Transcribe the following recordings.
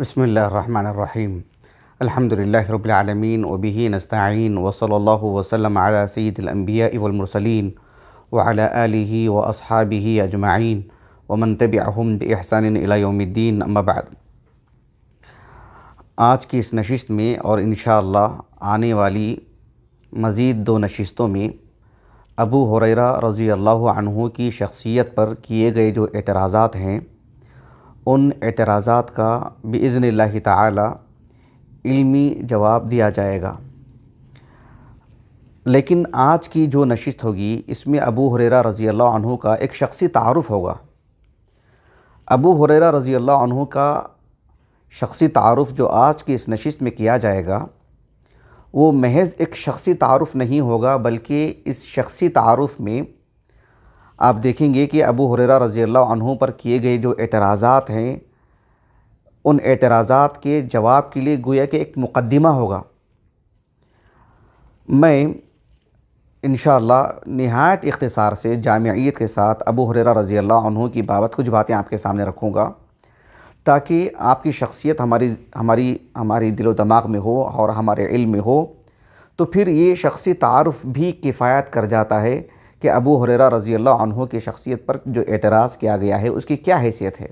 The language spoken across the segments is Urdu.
بسم اللہ الرحمن الرحیم الحمد للہ رب العالمین وبہ نستعین وصلی اللہ وسلم علی سید الانبیاء والمرسلین وعلی آلہ واصحابہ اجمعین ومن تبعہم بإحسان الی یوم الدین، اما بعد۔ آج کی اس نشست میں اور انشاءاللہ آنے والی مزید 2 نشستوں میں ابو ہریرہ رضی اللہ عنہ کی شخصیت پر کیے گئے جو اعتراضات ہیں، ان اعتراضات کا بإذن اللہ تعالی علمی جواب دیا جائے گا۔ لیکن آج کی جو نشست ہوگی اس میں ابو ہریرہ رضی اللہ عنہ کا ایک شخصی تعارف ہوگا۔ ابو ہریرہ رضی اللہ عنہ کا شخصی تعارف جو آج کی اس نشست میں کیا جائے گا وہ محض ایک شخصی تعارف نہیں ہوگا، بلکہ اس شخصی تعارف میں آپ دیکھیں گے کہ ابو ہریرہ رضی اللہ عنہ پر کیے گئے جو اعتراضات ہیں، ان اعتراضات کے جواب کے لیے گویا کہ ایک مقدمہ ہوگا۔ میں انشاءاللہ نہایت اختصار سے جامعیت کے ساتھ ابو ہریرہ رضی اللہ عنہ کی بابت کچھ باتیں آپ کے سامنے رکھوں گا، تاکہ آپ کی شخصیت ہماری دل و دماغ میں ہو اور ہمارے علم میں ہو، تو پھر یہ شخصی تعارف بھی کفایت کر جاتا ہے کہ ابو ہریرہ رضی اللہ عنہ کی شخصیت پر جو اعتراض کیا گیا ہے اس کی کیا حیثیت ہے۔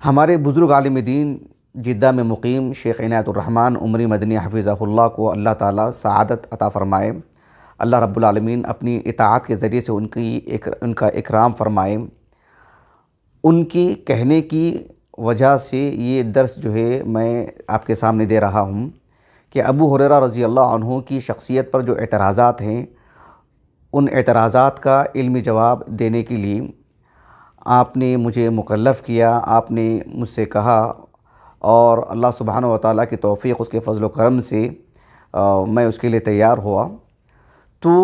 ہمارے بزرگ عالم دین جدہ میں مقیم شیخ عنایت الرحمن عمری مدنی حفظہ اللہ کو اللہ تعالیٰ سعادت عطا فرمائے، اللہ رب العالمین اپنی اطاعت کے ذریعے سے ان کا اکرام فرمائے۔ ان کی کہنے کی وجہ سے یہ درس جو ہے میں آپ کے سامنے دے رہا ہوں کہ ابو ہریرہ رضی اللہ عنہ کی شخصیت پر جو اعتراضات ہیں، ان اعتراضات کا علمی جواب دینے کے لیے آپ نے مجھے مکلف کیا، آپ نے مجھ سے کہا، اور اللہ سبحانہ و تعالیٰ کی توفیق، اس کے فضل و کرم سے میں اس کے لیے تیار ہوا۔ تو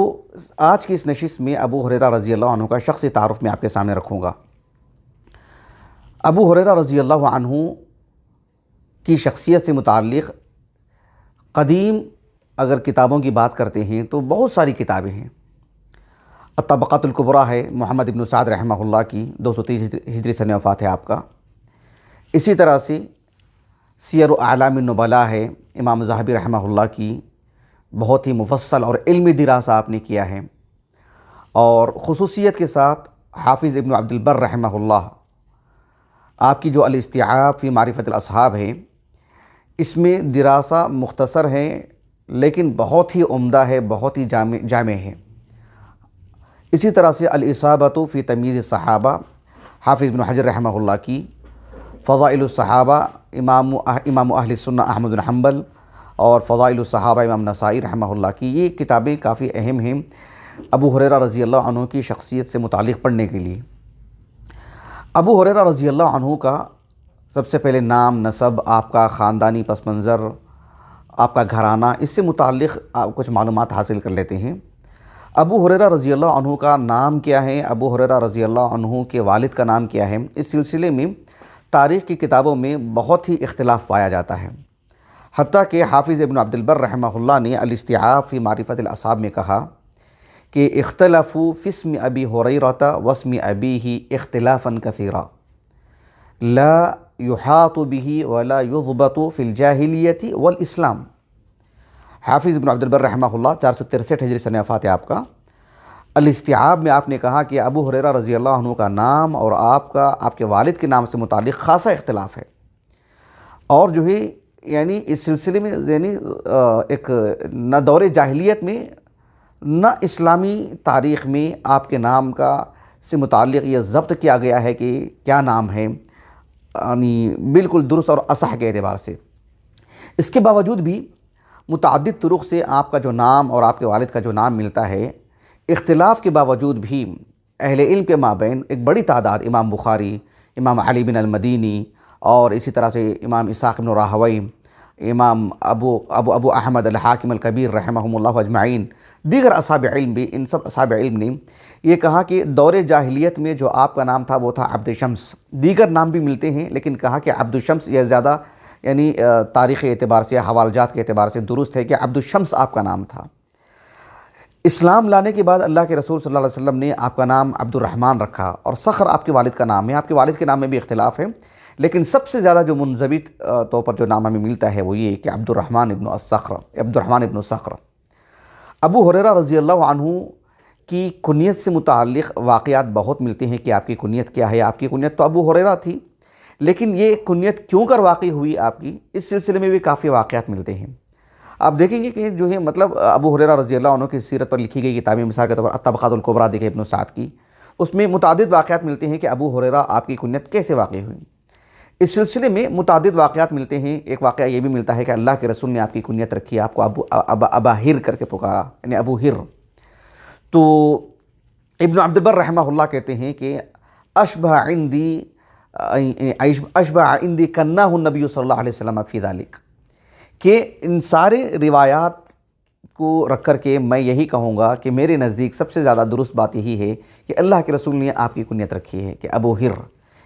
آج کی اس نشست میں ابو ہریرہ رضی اللہ عنہ کا شخصی تعارف میں آپ کے سامنے رکھوں گا۔ ابو ہریرہ رضی اللہ عنہ کی شخصیت سے متعلق قدیم اگر کتابوں کی بات کرتے ہیں تو بہت ساری کتابیں ہیں۔ الطبقات الکبریٰ ہے محمد ابن سعد رحمہ اللہ کی، 230 ہجری سن وفات ہے آپ کا۔ اسی طرح سے سیر اعلام النبلاء ہے امام ذہبی رحمہ اللہ کی، بہت ہی مفصل اور علمی دراسہ آپ نے کیا ہے۔ اور خصوصیت کے ساتھ حافظ ابن عبد البر رحمہ اللہ، آپ کی جو الاستیعاب فی معرفت الاصحاب ہے، اس میں دراسہ مختصر ہے لیکن بہت ہی عمدہ ہے، بہت ہی جامع ہے۔ اسی طرح سے الاصابۃ فی تمییز الصحابہ حافظ ابن حجر رحمہ اللہ کی، فضائل الصحابہ امام اہل السنہ احمد بن حنبل، اور فضائل الصحابہ امام نسائی رحمہ اللہ کی، یہ کتابیں کافی اہم ہیں ابو ہریرہ رضی اللہ عنہ کی شخصیت سے متعلق پڑھنے کے لیے۔ ابو ہریرہ رضی اللہ عنہ کا سب سے پہلے نام، نسب، آپ کا خاندانی پس منظر، آپ کا گھرانہ، اس سے متعلق آپ کچھ معلومات حاصل کر لیتے ہیں۔ ابو ہریرہ رضی اللہ عنہ کا نام کیا ہے، ابو ہریرہ رضی اللہ عنہ کے والد کا نام کیا ہے، اس سلسلے میں تاریخ کی کتابوں میں بہت ہی اختلاف پایا جاتا ہے۔ حتیٰ کہ حافظ ابن عبد البر رحمہ اللہ نے الاستیعاب فی معرفت الاصحاب میں کہا کہ اختلفوا فی اسم ابی ہریرہ واسم ابیہ اختلافا کثیرا لا یحاط بہ ولا یضبط فی الجاہلیۃ والاسلام۔ حافظ ابن عبد البر رحمہ اللہ 463 ہجری سن وفات ہے آپ کا۔ الاستیعاب میں آپ نے کہا کہ ابو ہریرہ رضی اللہ عنہ کا نام اور آپ کے والد کے نام سے متعلق خاصا اختلاف ہے، اور جو ہے یعنی اس سلسلے میں ایک نہ دور جاہلیت میں نہ اسلامی تاریخ میں آپ کے نام سے متعلق یہ ضبط کیا گیا ہے کہ کیا نام ہے، یعنی بالکل درست اور اصح کے اعتبار سے۔ اس کے باوجود بھی متعدد طرق سے آپ کا جو نام اور آپ کے والد کا جو نام ملتا ہے، اختلاف کے باوجود بھی اہل علم کے مابین ایک بڑی تعداد، امام بخاری، امام علی بن المدینی، اور اسی طرح سے امام اسحاق بن راہوی، امام ابو احمد الحاکم الکبیر رحمہم اللہ اجمعین، دیگر اصحاب علم بھی، ان سب اصحاب علم نے یہ کہا کہ دور جاہلیت میں جو آپ کا نام تھا وہ تھا عبد شمس۔ دیگر نام بھی ملتے ہیں لیکن کہا کہ عبد شمس یہ زیادہ یعنی تاریخی اعتبار سے، حوالہ جات کے اعتبار سے درست ہے کہ عبد الشمس آپ کا نام تھا۔ اسلام لانے کے بعد اللہ کے رسول صلی اللہ علیہ وسلم نے آپ کا نام عبد الرحمن رکھا، اور صخر آپ کے والد کا نام ہے۔ آپ کے والد کے نام میں بھی اختلاف ہے، لیکن سب سے زیادہ جو منضبط طور پر جو نام ہمیں ملتا ہے وہ یہ کہ عبد الرحمن ابن صخر۔ ابو ہریرہ رضی اللہ عنہ کی کنیت سے متعلق واقعات بہت ملتے ہیں کہ آپ کی کنیت کیا ہے۔ آپ کی کنیت تو ابو ہریرہ تھی، لیکن یہ کنیت کیوں کر واقع ہوئی آپ کی، اس سلسلے میں بھی کافی واقعات ملتے ہیں۔ آپ دیکھیں گے کہ جو ہے مطلب ابو ہریرہ رضی اللہ عنہ کی سیرت پر لکھی گئی کتابیں، مثال کے طور پر الطبقات الکبریٰ دیکھیں ابن سعد کی، اس میں متعدد واقعات ملتے ہیں کہ ابو ہریرہ آپ کی کنیت کیسے واقع ہوئی۔ اس سلسلے میں متعدد واقعات ملتے ہیں۔ ایک واقعہ یہ بھی ملتا ہے کہ اللہ کے رسول نے آپ کی کنیت رکھی، آپ کو ابا ہر کر کے پکارا، یعنی ابو ہر۔ تو ابن عبد البر رحمہ اللہ کہتے ہیں کہ اشبہ عندی کنہ النبی صلی اللہ علیہ وسلم فی ذالک، کہ ان سارے روایات کو رکھ کر کے میں یہی کہوں گا کہ میرے نزدیک سب سے زیادہ درست بات یہی ہے کہ اللہ کے رسول نے آپ کی کنیت رکھی ہے کہ ابو ہر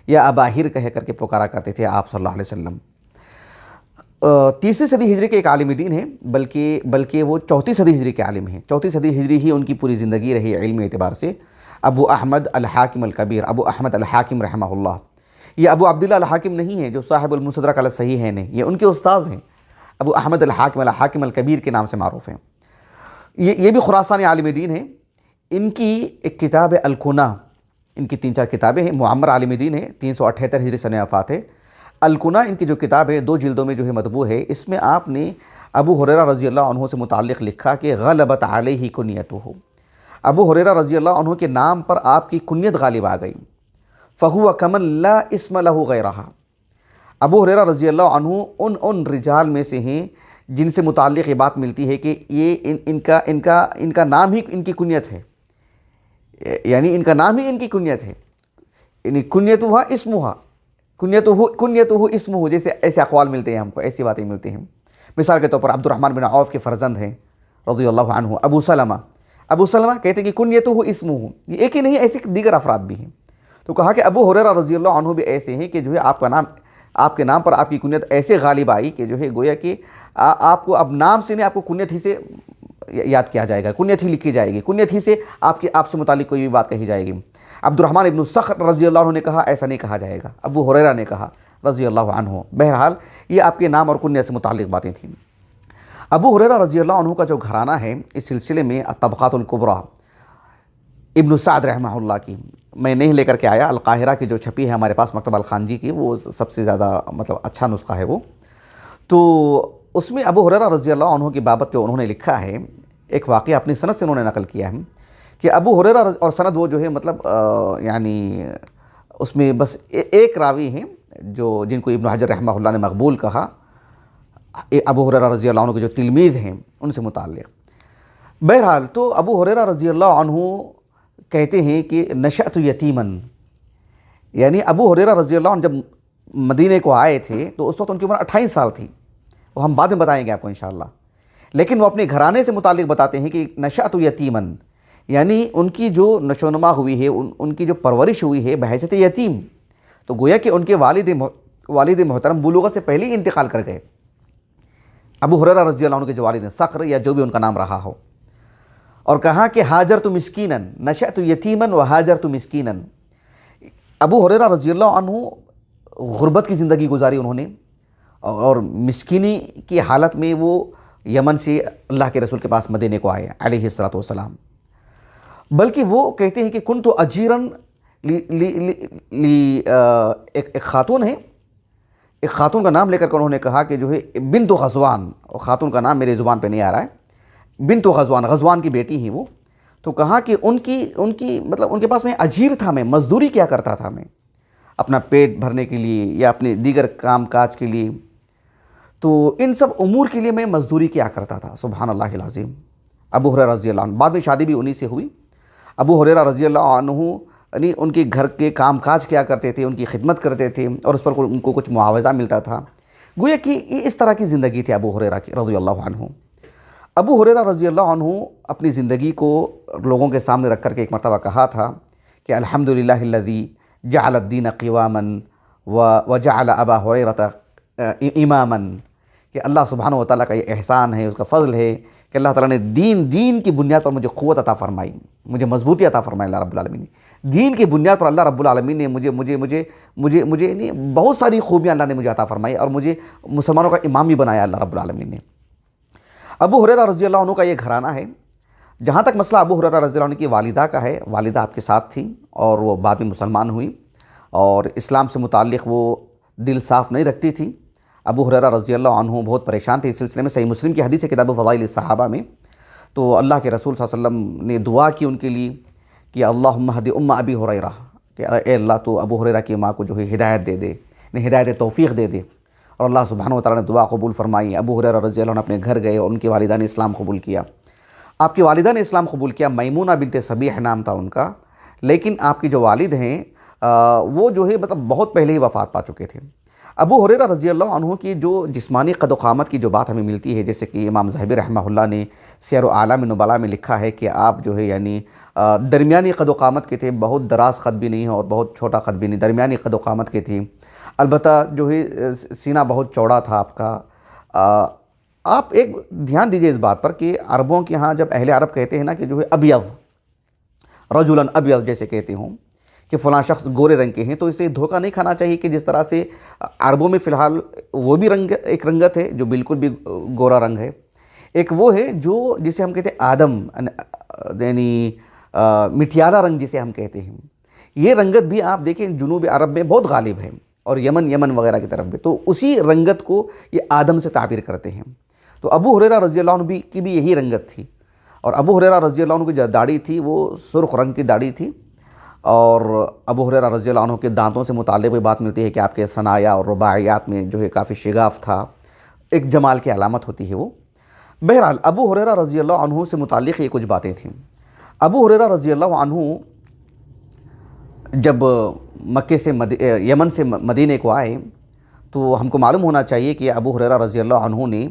یا ابا ہر کہہ کر کے پکارا کرتے تھے آپ صلی اللہ علیہ وسلم۔ 3 صدی ہجری کے ایک عالم دین ہیں، بلکہ وہ 4 صدی ہجری کے عالم ہیں۔ 4 صدی ہجری ہی ان کی پوری زندگی رہی علمی اعتبار سے۔ ابو احمد الحاکم الکبیر، ابو احمد الحاکم رحمہ اللہ۔ یہ ابو عبداللہ الحاکم نہیں ہے جو صاحب المستدرک علی الصحیح ہیں، یہ ان کے استاذ ہیں۔ ابو احمد الحاکم الکبیر کے نام سے معروف ہیں۔ یہ بھی خراسانی عالم دین ہیں۔ ان کی ایک کتاب ہے الکنہ، ان کی 3-4 کتابیں ہیں۔ معمر عالم دین ہے، 378 ہجری سنہ وفات ہے۔ الکنہ ان کی جو کتاب ہے 2 جلدوں میں جو ہے مطبوع ہے، اس میں آپ نے ابو ہریرہ رضی اللہ عنہ سے متعلق لکھا کہ غلبت علیہ کنیتہ، ابو ہریرہ رضی اللہ عنہ کے نام پر آپ کی کنیت غالب آ گئی۔ فہو کمن لا اسم لہ غیرہ، ابو ہریرہ رضی اللہ عنہ ان رجال میں سے ہیں جن سے متعلق یہ بات ملتی ہے کہ یہ ان کا نام ہی ان کی کنیت ہے، یعنی ان کا نام ہی ان کی کنیت ہے، یعنی کنیتہ اسمہ، کنیتہ اسمہ، جیسے ایسے اقوال ملتے ہیں ہم کو، ایسی باتیں ملتی ہیں۔ مثال کے طور پر عبد الرحمن بن عوف کے فرزند ہیں رضی اللہ عنہ ابو سلمہ کہتے ہیں کہ کنیتہ اسمہ، یہ ایک ہی نہیں، ایسے دیگر افراد بھی ہیں۔ تو کہا کہ ابو ہریرہ رضی اللہ عنہ بھی ایسے ہیں کہ جو ہے آپ کے نام پر آپ کی کنیت ایسے غالب آئی کہ جو ہے گویا کہ آپ کو اب نام سے نہیں، آپ کو کنیت ہی سے یاد کیا جائے گا، کنیت ہی لکھی جائے گی، کنیت ہی سے آپ سے متعلق کوئی بھی بات کہی جائے گی۔ عبد الرحمن ابن صخر رضی اللہ عنہ نے کہا ایسا نہیں کہا جائے گا، ابو ہریرہ نے کہا رضی اللہ عنہ۔ بہرحال یہ آپ کے نام اور کنیت سے متعلق باتیں تھیں۔ ابو ہریرہ رضی اللہ عنہ کا جو گھرانہ ہے، اس سلسلے میں الطبقات الکبریٰ ابن سعد رحمہ اللہ کی میں نہیں لے کر کے آیا، القاہرہ کی جو چھپی ہے ہمارے پاس مکتبہ الخانجی کی، وہ سب سے زیادہ مطلب اچھا نسخہ ہے وہ۔ تو اس میں ابو ہریرہ رضی اللہ عنہ کی بابت جو انہوں نے لکھا ہے، ایک واقعہ اپنی سند سے انہوں نے نقل کیا ہے کہ ابو ہریرہ اور سند وہ جو ہے مطلب یعنی اس میں بس ایک راوی ہیں جن کو ابن حجر رحمہ اللہ نے مقبول کہا، ابو ہریرہ رضی اللہ عنہ کے جو تلمیذ ہیں ان سے متعلق۔ بہرحال تو ابو ہریرہ رضی اللہ عنہ کہتے ہیں کہ نشأت یتیمن، یعنی ابو ہریرہ رضی اللہ عنہ جب مدینے کو آئے تھے تو اس وقت ان کی عمر 28 سال تھی، وہ ہم بعد میں بتائیں گے آپ کو انشاءاللہ۔ لیکن وہ اپنے گھرانے سے متعلق بتاتے ہیں کہ نشأت یتیمن، یعنی ان کی جو نشو و نما ہوئی ہے، ان کی جو پرورش ہوئی ہے بحیثیت یتیم، تو گویا کہ ان کے والد محترم بلوغت سے پہلے ہی انتقال کر گئے۔ ابو ہریرہ رضی اللہ عنہ کے جو والد ہیں، صخر یا جو بھی ان کا نام رہا ہو، اور کہا کہ ہاجرت مسکیناً، نشأت یتیماً و ہاجرت مسکیناً۔ ابو ہریرہ رضی اللہ عنہ غربت کی زندگی گزاری انہوں نے، اور مسکینی کی حالت میں وہ یمن سے اللہ کے رسول کے پاس مدینے کو آئے علیہ الصلوۃ والسلام۔ بلکہ وہ کہتے ہیں کہ کنت اجیراً ایک خاتون ہے، ایک خاتون کا نام لے کر انہوں نے کہا کہ جو ہے بنت غزوان، اور خاتون کا نام میرے زبان پہ نہیں آ رہا ہے، بنت غزوان کی بیٹی ہیں وہ۔ تو کہا کہ ان کی مطلب ان کے پاس میں اجیر تھا، میں مزدوری کیا کرتا تھا، میں اپنا پیٹ بھرنے کے لیے یا اپنے دیگر کام کاج کے لیے، تو ان سب امور کے لیے میں مزدوری کیا کرتا تھا۔ سبحان اللہ العظیم۔ ابو ہریرہ رضی اللہ عنہ، بعد میں شادی بھی انہی سے ہوئی۔ ابو ہریرہ رضی اللہ عنہ یعنی ان کے گھر کے کام کاج کیا کرتے تھے، ان کی خدمت کرتے تھے، اور اس پر ان کو کچھ معاوضہ ملتا تھا۔ گویا کہ یہ اس طرح کی زندگی تھی ابو ہریرہ کی رضی اللہ عنہ۔ ابو ہریرہ رضی اللہ عنہ اپنی زندگی کو لوگوں کے سامنے رکھ کر کے ایک مرتبہ کہا تھا کہ الحمدللہ الذی جعل الدین قواما وجعل ابا ہریرہ اماما، کہ اللہ سبحانہ و تعالیٰ کا یہ احسان ہے، اس کا فضل ہے کہ اللہ تعالیٰ نے دین کی بنیاد پر مجھے قوت عطا فرمائی، مجھے مضبوطی عطا فرمائی اللہ رب العالمین نے، دین کی بنیاد پر اللہ رب العالمین نے مجھے نہیں بہت ساری خوبیاں اللہ نے مجھے عطا فرمائی اور مجھے مسلمانوں کا امام بھی بنایا اللہ رب العالمین نے۔ ابو ہریرہ رضی اللہ عنہ کا یہ گھرانہ ہے۔ جہاں تک مسئلہ ابو ہریرہ رضی اللہ عنہ کی والدہ کا ہے، والدہ آپ کے ساتھ تھیں اور وہ بعد میں مسلمان ہوئی اور اسلام سے متعلق وہ دل صاف نہیں رکھتی تھی۔ ابو ہریرہ رضی اللہ عنہ بہت پریشان تھے اس سلسلے میں۔ صحیح مسلم کی حدیث ہے کتاب فضائل الصحابہ میں، تو اللہ کے رسول صلی اللہ علیہ وسلم نے دعا کی ان کے لیے کہ اللہم اہد ام ابی ہریرہ، کہ اے اللہ تو ابو ہریرہ کی ماں کو جو ہے ہدایت دے دے، ہدایت توفیق دے دے، اور اللہ سبحانہ و تعالیٰ نے دعا قبول فرمائی۔ ابو ہریرہ رضی اللہ عنہ اپنے گھر گئے اور ان کی والدہ نے اسلام قبول کیا۔ آپ کی والدہ نے اسلام قبول کیا، میمونہ بنت صبیح نام تھا ان کا، لیکن آپ کی جو والد ہیں وہ جو ہے مطلب بہت پہلے ہی وفات پا چکے تھے۔ ابو ہریرہ رضی اللہ عنہ کی جو جسمانی قد و قامت کی جو بات ہمیں ملتی ہے، جیسے کہ امام ذہبی رحمہ اللہ نے سیر اعلام نبلاء میں لکھا ہے کہ آپ جو ہے یعنی درمیانی قد و قامت کے تھے، بہت دراز قد بھی نہیں اور بہت چھوٹا قد بھی نہیں، درمیانی قد و قامت کے تھی۔ البتہ جو ہے سینہ بہت چوڑا تھا آپ کا۔ آپ ایک دھیان دیجئے اس بات پر کہ عربوں کے ہاں جب اہل عرب کہتے ہیں نا کہ جو ہے ابیض، رجلاً ابیض جیسے کہتے ہوں کہ فلاں شخص گورے رنگ کے ہیں، تو اسے دھوکہ نہیں کھانا چاہیے کہ جس طرح سے عربوں میں فی الحال وہ بھی ایک رنگت ہے جو بالکل بھی گورا رنگ ہے، ایک وہ ہے جو جسے ہم کہتے ہیں آدم، یعنی مٹیالہ رنگ جسے ہم کہتے ہیں۔ یہ رنگت بھی آپ دیکھیں جنوب عرب میں بہت غالب ہے اور یمن وغیرہ کی طرف بھی، تو اسی رنگت کو یہ آدم سے تعبیر کرتے ہیں۔ تو ابو ہریرہ رضی اللہ عنہ کی بھی یہی رنگت تھی، اور ابو ہریرہ رضی اللہ عنہ کی جو داڑھی تھی وہ سرخ رنگ کی داڑھی تھی، اور ابو ہریرہ رضی اللہ عنہ کے دانتوں سے متعلق بھی بات ملتی ہے کہ آپ کے ثنایا اور رباعیات میں جو ہے کافی شگاف تھا، ایک جمال کی علامت ہوتی ہے وہ۔ بہرحال ابو ہریرہ رضی اللہ عنہ سے متعلق یہ کچھ باتیں تھیں۔ ابو ہریرہ رضی اللہ عنہ جب مکے سے یمن سے مدینے کو آئے تو ہم کو معلوم ہونا چاہیے کہ ابو ہریرہ رضی اللہ عنہ نے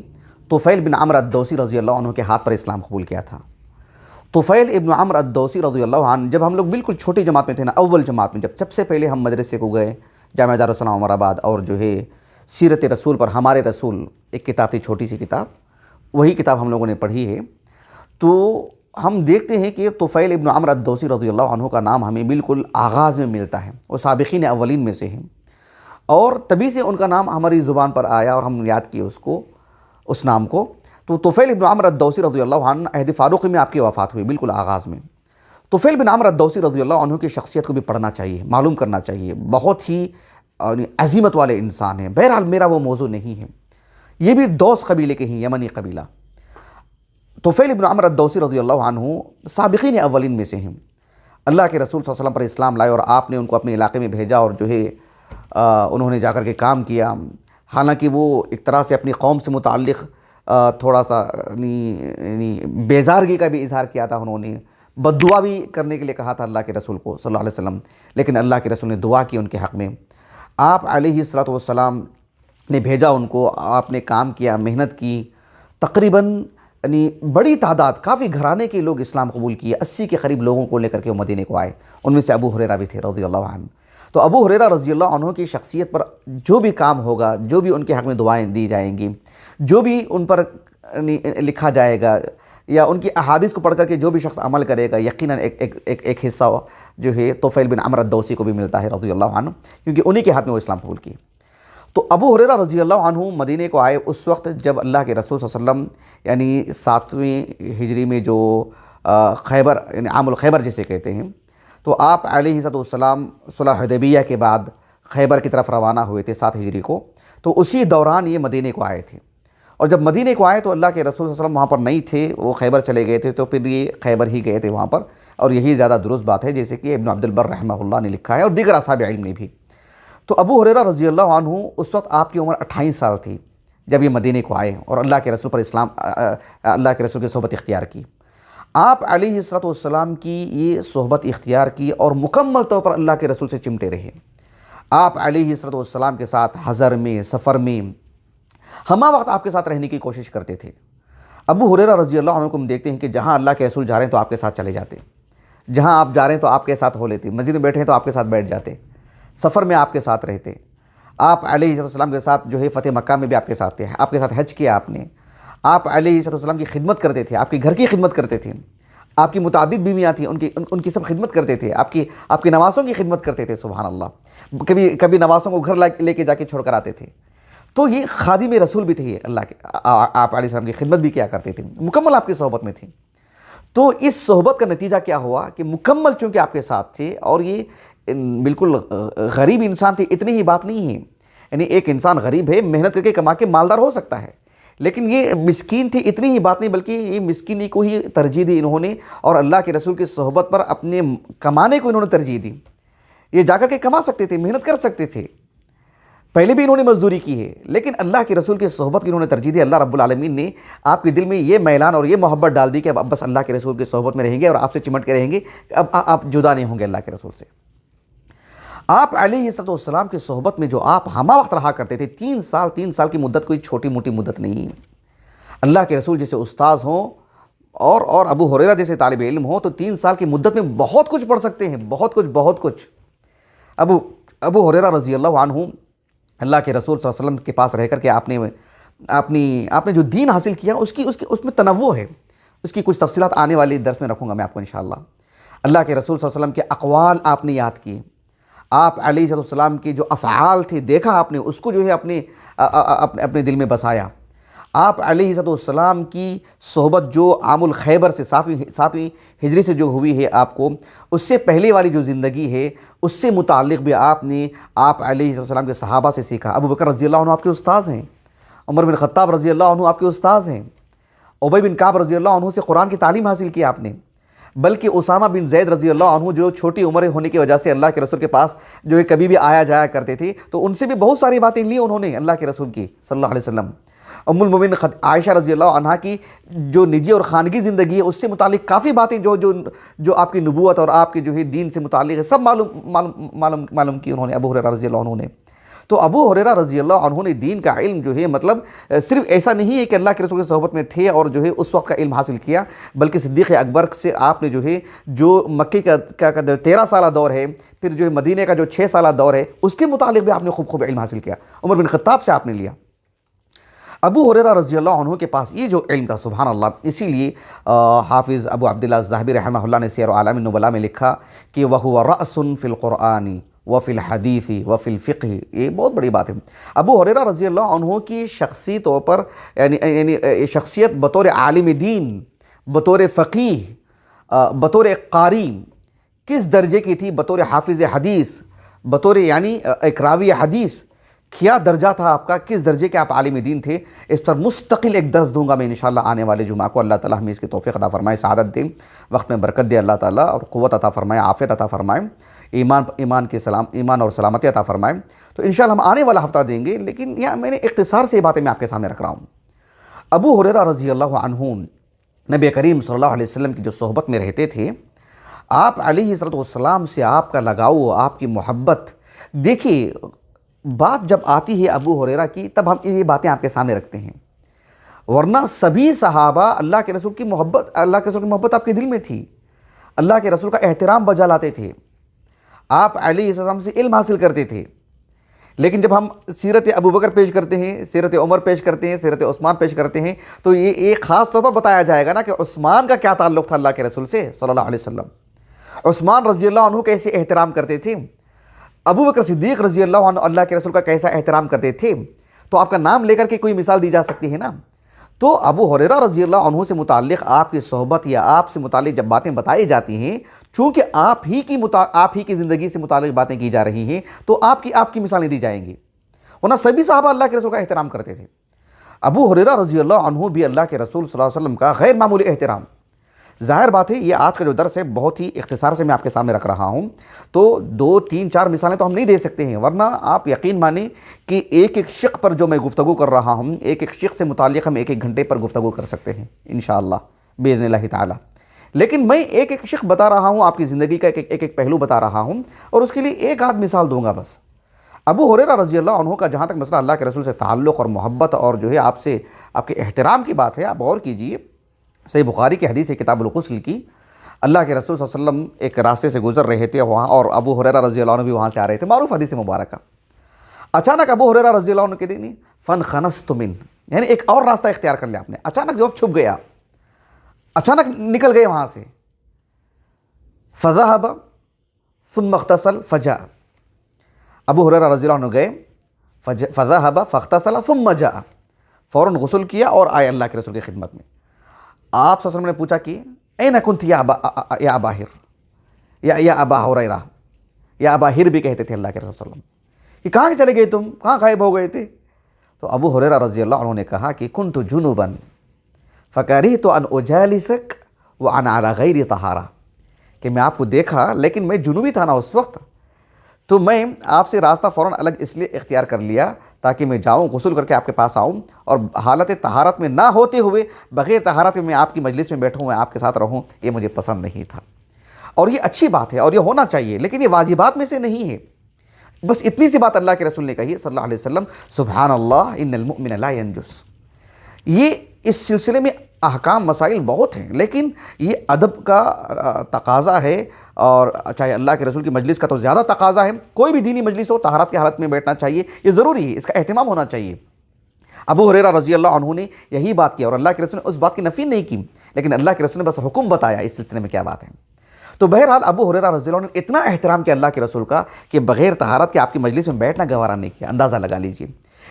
طفیل بن عمرو الدوسی رضی اللہ عنہ کے ہاتھ پر اسلام قبول کیا تھا۔ طفیل ابن عمرو الدوسی رضی اللہ عنہ جب ہم لوگ بالکل چھوٹی جماعت میں تھے نا، اول جماعت میں، جب سب سے پہلے ہم مدرسے کو گئے جامعہ دارالسلام عمر آباد، اور جو ہے سیرت رسول پر ہمارے رسول ایک کتاب تھی، چھوٹی سی کتاب، وہی کتاب ہم لوگوں نے پڑھی ہے، تو ہم دیکھتے ہیں کہ طفیل ابن عمرو الدوسی رضی اللہ عنہ کا نام ہمیں بالکل آغاز میں ملتا ہے، وہ سابقین اولین میں سے ہیں، اور تبھی سے ان کا نام ہماری زبان پر آیا اور ہم یاد کیے اس نام کو۔ تو طفیل بن عمرو الدوسی رضی اللہ عنہ عہد فاروقی میں آپ کی وفات ہوئی، بالکل آغاز میں۔ طفیل بن عمرو الدوسی رضی اللہ عنہ کی شخصیت کو بھی پڑھنا چاہیے، معلوم کرنا چاہیے، بہت ہی عظیمت والے انسان ہیں۔ بہرحال میرا وہ موضوع نہیں ہے، یہ بھی دوس قبیلے کے ہیں، یمنی قبیلہ۔ طفیل بن عمرو الدوسی رضی اللہ عنہ سابقین اولین میں سے ہیں، اللہ کے رسول صلی اللہ علیہ وسلم پر اسلام لائے اور آپ نے ان کو اپنے علاقے میں بھیجا، اور جو ہے انہوں نے جا کر کے کام کیا۔ حالانکہ وہ ایک طرح سے اپنی قوم سے متعلق تھوڑا سا یعنی بیزارگی کا بھی اظہار کیا تھا، انہوں نے بد دعا بھی کرنے کے لیے کہا تھا اللہ کے رسول کو صلی اللہ علیہ وسلم، لیکن اللہ کے رسول نے دعا کی ان کے حق میں۔ آپ علیہ الصلوۃ والسلام نے بھیجا ان کو، آپ نے کام کیا، محنت کی، تقریباً یعنی بڑی تعداد، کافی گھرانے کے لوگ اسلام قبول کیے، 80 کے قریب لوگوں کو لے کر کے وہ مدینے کو آئے، ان میں سے ابو ہریرہ بھی تھے رضی اللہ عنہ۔ تو ابو ہریرہ رضی اللہ عنہ کی شخصیت پر جو بھی کام ہوگا، جو بھی ان کے حق میں دعائیں دی جائیں گی، جو بھی ان پر لکھا جائے گا، یا ان کی احادیث کو پڑھ کر کے جو بھی شخص عمل کرے گا، یقیناً ایک حصہ جو ہے طفیل بن عمرو الدوسی کو بھی ملتا ہے رضی اللہ عنہ، کیونکہ انہی کے ہاتھ میں وہ اسلام قبول کی۔ تو ابو ہریرہ رضی اللہ عنہ مدینے کو آئے اس وقت جب اللہ کے رسول صلی اللہ علیہ وسلم یعنی 7ویں ہجری میں جو خیبر یعنی عام الخیبر جسے کہتے ہیں، تو آپ علیہ السلام صلح حدیبیہ کے بعد خیبر کی طرف روانہ ہوئے تھے 7 ہجری کو، تو اسی دوران یہ مدینے کو آئے تھے۔ اور جب مدینے کو آئے تو اللہ کے رسول صلی اللہ علیہ وسلم وہاں پر نہیں تھے، وہ خیبر چلے گئے تھے، تو پھر یہ خیبر ہی گئے تھے وہاں پر، اور یہی زیادہ درست بات ہے جیسے کہ ابن عبد البر رحمہ اللہ نے لکھا ہے اور دیگر اصحاب علم نے بھی۔ تو ابو ہریرہ رضی اللہ عنہ اس وقت آپ کی عمر 28 سال تھی جب یہ مدینے کو آئے اور اللہ کے رسول پر اللہ کے رسول کی صحبت اختیار کی۔ آپ علیہ السلام کی یہ صحبت اختیار کی اور مکمل طور پر اللہ کے رسول سے چمٹے رہے۔ آپ علیہ السلام کے ساتھ حضر میں، سفر میں، ہمہ وقت آپ کے ساتھ رہنے کی کوشش کرتے تھے۔ ابو ہریرہ رضی اللہ عنہ کو ہم دیکھتے ہیں کہ جہاں اللہ کے رسول جا رہے ہیں تو آپ کے ساتھ چلے جاتے، جہاں آپ جا رہے ہیں تو آپ کے ساتھ ہو لیتے، مسجد میں بیٹھے ہیں تو آپ کے ساتھ بیٹھ جاتے، سفر میں آپ کے ساتھ رہتے۔ آپ علیہ السلام کے ساتھ جو ہے فتح مکہ میں بھی آپ کے ساتھ تھے، آپ کے ساتھ حج کیا آپ نے، آپ علیہ السلام کی خدمت کرتے تھے، آپ کے گھر کی خدمت کرتے تھے، آپ کی متعدد بیویاں تھیں، ان کی سب خدمت کرتے تھے، آپ کی نواسوں کی خدمت کرتے تھے، سبحان اللہ، کبھی نواسوں کو گھر لے کے جا کے چھوڑ کر آتے تھے۔ تو یہ خادم رسول بھی تھے، اللہ کے آپ علیہ السلام کی خدمت بھی کیا کرتے تھے، مکمل آپ کی صحبت میں تھے۔ تو اس صحبت کا نتیجہ کیا ہوا کہ مکمل چونکہ آپ کے ساتھ تھے، اور یہ بالکل غریب انسان تھے، اتنی ہی بات نہیں ہے، یعنی ایک انسان غریب ہے، محنت کر کے کما کے مالدار ہو سکتا ہے، لیکن یہ مسکین تھی، اتنی ہی بات نہیں، بلکہ یہ مسکینی کو ہی ترجیح دی انہوں نے، اور اللہ کے رسول کی صحبت پر اپنے کمانے کو انہوں نے ترجیح دی۔ یہ جا کر کے کما سکتے تھے، محنت کر سکتے تھے، پہلے بھی انہوں نے مزدوری کی ہے، لیکن اللہ کے رسول کی صحبت کی انہوں نے ترجیح دی۔ اللہ رب العالمین نے آپ کے دل میں یہ میلان اور یہ محبت ڈال دی کہ اب بس اللہ کے رسول کی صحبت میں رہیں گے اور آپ سے چمٹ کے رہیں گے، اب آپ جدا نہیں ہوں گے اللہ کے رسول سے۔ آپ علیہ السلام کی صحبت میں جو آپ ہمہ وقت رہا کرتے تھے، 3 سال کی مدت کوئی چھوٹی موٹی مدت نہیں۔ اللہ کے رسول جیسے استاذ ہوں اور ابو ہریرہ جیسے طالب علم ہوں تو 3 سال کی مدت میں بہت کچھ پڑھ سکتے ہیں، بہت کچھ۔ ابو ہریرہ رضی اللہ عنہ اللہ کے رسول صلی اللہ علیہ وسلم کے پاس رہ کر کے آپ نے جو دین حاصل کیا اس میں تنوع ہے، اس کی کچھ تفصیلات آنے والی درس میں رکھوں گا میں آپ کو انشاءاللہ۔ اللہ کے رسول صلی اللہ علیہ وسلم کے اقوال آپ نے یاد کیے، آپ علیہ السلام کی جو افعال تھے دیکھا آپ نے، اس کو جو ہے اپنے دل میں بسایا۔ آپ علیہ السلام کی صحبت جو عام الخیبر سے 7ویں ہجری سے جو ہوئی ہے آپ کو، اس سے پہلے والی جو زندگی ہے اس سے متعلق بھی آپ نے آپ علیہ السلام کے صحابہ سے سیکھا۔ ابو بکر رضی اللہ عنہ آپ کے استاذ ہیں، عمر بن خطاب رضی اللہ عنہ آپ کے استاذ ہیں، ابی بن کعب رضی اللہ عنہ سے قرآن کی تعلیم حاصل کی آپ نے، بلکہ اسامہ بن زید رضی اللہ عنہ جو چھوٹی عمر ہونے کی وجہ سے اللہ کے رسول کے پاس جو ہے کبھی بھی آیا جایا کرتے تھے، تو ان سے بھی بہت ساری باتیں لی انہوں نے اللہ کے رسول کی صلی اللہ علیہ وسلم۔ ام المومنین عائشہ رضی اللہ عنہا کی جو نجی اور خانگی زندگی ہے اس سے متعلق کافی باتیں جو آپ کی نبوت اور آپ کے جو ہے دین سے متعلق ہے، سب معلوم کی انہوں نے، ابو ہریرہ رضی اللہ عنہ نے۔ تو ابو ہریرہ رضی اللہ عنہ نے دین کا علم جو ہے مطلب صرف ایسا نہیں ہے کہ اللہ کے رسول کی صحبت میں تھے اور جو ہے اس وقت کا علم حاصل کیا، بلکہ صدیق اکبر سے آپ نے جو مکی کا 13 سالہ دور ہے، پھر جو مدینہ کا جو 6 سالہ دور ہے، اس کے متعلق بھی آپ نے خوب علم حاصل کیا، عمر بن خطاب سے آپ نے لیا۔ ابو ہریرہ رضی اللہ عنہ کے پاس یہ جو علم تھا سبحان اللہ، اسی لیے حافظ ابو عبداللہ الذہبی رحمہ اللہ نے سیر اعلام النبلاء میں لکھا کہ وَهُوَ رَأْسٌ فِي الْقُرْآنِ وَفِي الْحَدِيثِ وَفِي الْفِقْهِ، یہ بہت بڑی بات ہے۔ ابو ہریرہ رضی اللہ عنہ کی شخصی طور پر یعنی شخصیت بطور عالم دین، بطور فقیہ، بطور قاری کس درجے کی تھی، بطور حافظ حدیث، بطور یعنی ایک راوی حدیث، کیا درجہ تھا آپ کا، کس درجے کے آپ عالم دین تھے، اس پر مستقل ایک درس دوں گا میں انشاءاللہ آنے والے جمعہ کو۔ اللہ تعالیٰ ہمیں اس کی توفیق عطا فرمائے، سعادت دیں، وقت میں برکت دے اللہ تعالیٰ، اور قوت عطا فرمائے، عافیت عطا فرمائے، ایمان اور سلامتی عطا فرمائے۔ تو انشاءاللہ ہم آنے والا ہفتہ دیں گے، لیکن یہاں میں نے اختصار سے یہ باتیں میں آپ کے سامنے رکھ رہا ہوں۔ ابو ہریرہ رضی اللہ عنہ نبی کریم صلی اللہ علیہ وسلم کی جو صحبت میں رہتے تھے، آپ علیہ السلام سے آپ کا لگاؤ، آپ کی محبت، دیکھیے بات جب آتی ہے ابو ہریرہ کی تب ہم یہ باتیں آپ کے سامنے رکھتے ہیں، ورنہ سبھی صحابہ اللہ کے رسول کی محبت آپ کے دل میں تھی، اللہ کے رسول کا احترام بجا لاتے تھے، آپ علیہ السلام سے علم حاصل کرتے تھے۔ لیکن جب ہم سیرت ابو بکر پیش کرتے ہیں، سیرت عمر پیش کرتے ہیں، سیرت عثمان پیش کرتے ہیں، تو یہ ایک خاص طور پر بتایا جائے گا نا کہ عثمان کا کیا تعلق تھا اللہ کے رسول سے صلی اللہ علیہ وسلم، عثمان رضی اللہ عنہ کیسے احترام کرتے تھے، ابو بکر صدیق رضی اللہ عنہ اللہ کے رسول کا کیسا احترام کرتے تھے۔ تو آپ کا نام لے کر کے کوئی مثال دی جا سکتی ہے نا۔ تو ابو ہریرہ رضی اللہ عنہ سے متعلق آپ کی صحبت یا آپ سے متعلق جب باتیں بتائی جاتی ہیں، چونکہ آپ ہی کی زندگی سے متعلق باتیں کی جا رہی ہیں، تو آپ کی مثالیں دی جائیں گی، ورنہ سبھی صحابہ اللہ کے رسول کا احترام کرتے تھے۔ ابو ہریرہ رضی اللہ عنہ بھی اللہ کے رسول صلی اللہ علیہ وسلم کا غیر معمولی احترام۔ ظاہر بات ہے یہ آج کا جو درس ہے بہت ہی اختصار سے میں آپ کے سامنے رکھ رہا ہوں، تو 2 3 4 مثالیں تو ہم نہیں دے سکتے ہیں، ورنہ آپ یقین مانیں کہ ایک شق پر جو میں گفتگو کر رہا ہوں، ایک شق سے متعلق ہم 1 گھنٹے پر گفتگو کر سکتے ہیں انشاءاللہ باذن اللہ تعالی۔ لیکن میں ایک شق بتا رہا ہوں، آپ کی زندگی کا ایک پہلو بتا رہا ہوں، اور اس کے لیے ایک آدھ مثال دوں گا بس۔ ابو ہریرہ رضی اللہ عنہ کا جہاں تک مسئلہ اللہ کے رسول سے تعلق اور محبت اور جو ہے آپ کے احترام کی بات ہے، آپ غور کیجئے، صحیح بخاری کی حدیث ہے کتاب الغسل کی، اللہ کے رسول صلی اللہ علیہ وسلم ایک راستے سے گزر رہے تھے وہاں، اور ابو ہریرہ رضی اللہ عنہ بھی وہاں سے آ رہے تھے، معروف حدیث مبارکہ۔ اچانک ابو ہریرہ رضی اللہ عنہ کے دن فن خنست من، یعنی ایک اور راستہ اختیار کر لیا آپ نے. اچانک جب چھپ گیا, اچانک نکل گئے وہاں سے. فذهب ثم اغتسل فجاء. ابو ہریرہ رضی اللہ عنہ گئے, فذهب فاغتسل ثم جاء, فوراً غسل کیا اور آئے اللہ کے رسول کی خدمت میں. آپ صلی اللہ علیہ وسلم نے پوچھا کہ این کنت یا ابا ہر, یا ابا ہریرہ, یا ابا ہر بھی کہتے تھے اللہ کے رسول صلی اللہ علیہ وسلم, کہ کہاں چلے گئے تم, کہاں غائب ہو گئے تھے؟ تو ابو ہریرہ رضی اللہ عنہ نے کہا کہ کنت جنوبا فکرہت ان اجالسک وانا علی غیر طہارہ, کہ میں آپ کو دیکھا لیکن میں جنوبی تھا نا اس وقت, تو میں آپ سے راستہ فوراً الگ اس لیے اختیار کر لیا تاکہ میں جاؤں, غسل کر کے آپ کے پاس آؤں, اور حالت طہارت میں نہ ہوتے ہوئے بغیر طہارت میں آپ کی مجلس میں بیٹھوں, میں آپ کے ساتھ رہوں, یہ مجھے پسند نہیں تھا. اور یہ اچھی بات ہے اور یہ ہونا چاہیے, لیکن یہ واجبات میں سے نہیں ہے. بس اتنی سی بات اللہ کے رسول نے کہی صلی اللہ علیہ وسلم, سبحان اللہ ان المؤمن لا ینجس. یہ اس سلسلے میں احکام مسائل بہت ہیں, لیکن یہ ادب کا تقاضا ہے, اور چاہے اللہ کے رسول کی مجلس کا تو زیادہ تقاضا ہے. کوئی بھی دینی مجلس ہو طہارت کی حالت میں بیٹھنا چاہیے, یہ ضروری ہے, اس کا اہتمام ہونا چاہیے. ابو ہریرہ رضی اللہ عنہ نے یہی بات کیا اور اللہ کے رسول نے اس بات کی نفی نہیں کی, لیکن اللہ کے رسول نے بس حکم بتایا اس سلسلے میں کیا بات ہے. تو بہرحال ابو ہریرہ رضی اللہ عنہ نے اتنا احترام کیا اللہ کے رسول کا کہ بغیر طہارت کے آپ کی مجلس میں بیٹھنا گوارا نہیں کیا. اندازہ لگا لیجیے,